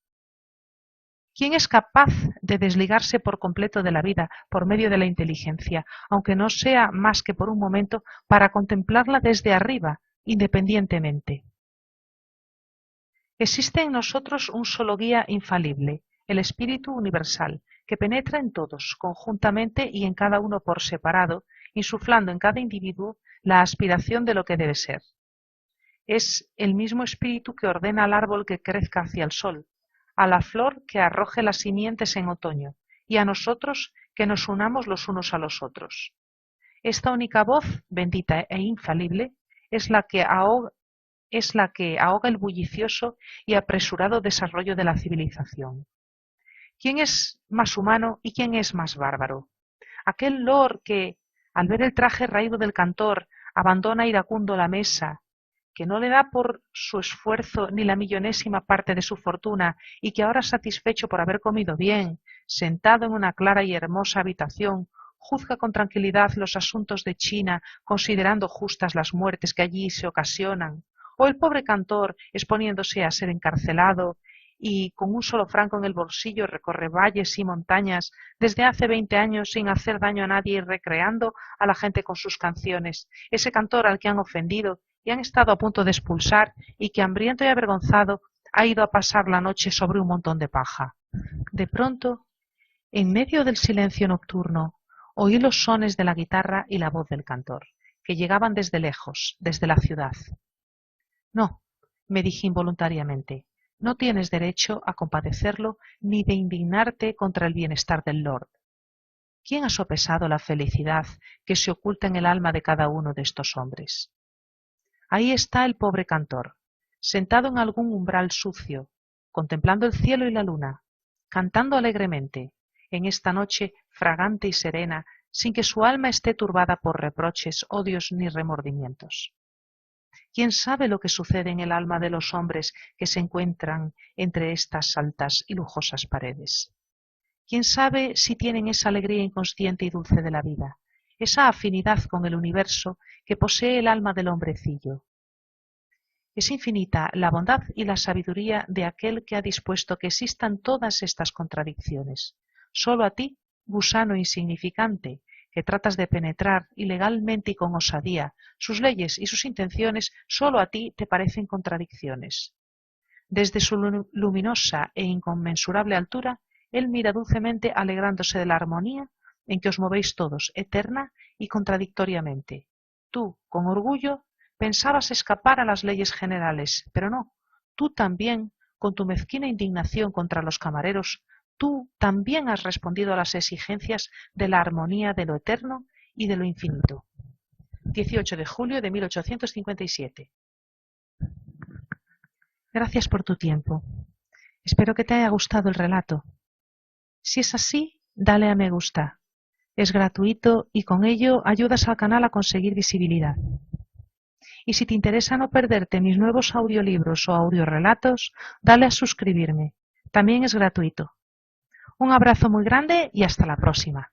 ¿Quién es capaz de desligarse por completo de la vida por medio de la inteligencia, aunque no sea más que por un momento, para contemplarla desde arriba, independientemente? Existe en nosotros un solo guía infalible, el Espíritu Universal, que penetra en todos, conjuntamente y en cada uno por separado, insuflando en cada individuo la aspiración de lo que debe ser. Es el mismo Espíritu que ordena al árbol que crezca hacia el sol, a la flor que arroje las simientes en otoño, y a nosotros que nos unamos los unos a los otros. Esta única voz, bendita e infalible, es la que ahoga el bullicioso y apresurado desarrollo de la civilización. ¿Quién es más humano y quién es más bárbaro? Aquel lord que, al ver el traje raído del cantor, abandona iracundo la mesa, que no le da por su esfuerzo ni la millonésima parte de su fortuna y que ahora, satisfecho por haber comido bien, sentado en una clara y hermosa habitación, juzga con tranquilidad los asuntos de China, considerando justas las muertes que allí se ocasionan, o el pobre cantor, exponiéndose a ser encarcelado y con un solo franco en el bolsillo recorre valles y montañas desde hace 20 años sin hacer daño a nadie y recreando a la gente con sus canciones, ese cantor al que han ofendido y han estado a punto de expulsar y que, hambriento y avergonzado, ha ido a pasar la noche sobre un montón de paja. De pronto, en medio del silencio nocturno, oí los sones de la guitarra y la voz del cantor, que llegaban desde lejos, desde la ciudad. No, me dije involuntariamente, no tienes derecho a compadecerlo ni de indignarte contra el bienestar del lord. ¿Quién ha sopesado la felicidad que se oculta en el alma de cada uno de estos hombres? Ahí está el pobre cantor, sentado en algún umbral sucio, contemplando el cielo y la luna, cantando alegremente, en esta noche fragante y serena, sin que su alma esté turbada por reproches, odios ni remordimientos. ¿Quién sabe lo que sucede en el alma de los hombres que se encuentran entre estas altas y lujosas paredes? ¿Quién sabe si tienen esa alegría inconsciente y dulce de la vida, esa afinidad con el universo que posee el alma del hombrecillo? Es infinita la bondad y la sabiduría de aquel que ha dispuesto que existan todas estas contradicciones. Solo a ti, gusano insignificante, que tratas de penetrar ilegalmente y con osadía sus leyes y sus intenciones, solo a ti te parecen contradicciones. Desde su luminosa e inconmensurable altura, él mira dulcemente alegrándose de la armonía en que os movéis todos, eterna y contradictoriamente. Tú, con orgullo, pensabas escapar a las leyes generales, pero no, tú también, con tu mezquina indignación contra los camareros, tú también has respondido a las exigencias de la armonía de lo eterno y de lo infinito. 18 de julio de 1857. Gracias por tu tiempo. Espero que te haya gustado el relato. Si es así, dale a me gusta. Es gratuito y con ello ayudas al canal a conseguir visibilidad. Y si te interesa no perderte mis nuevos audiolibros o audiorelatos, dale a suscribirme. También es gratuito. Un abrazo muy grande y hasta la próxima.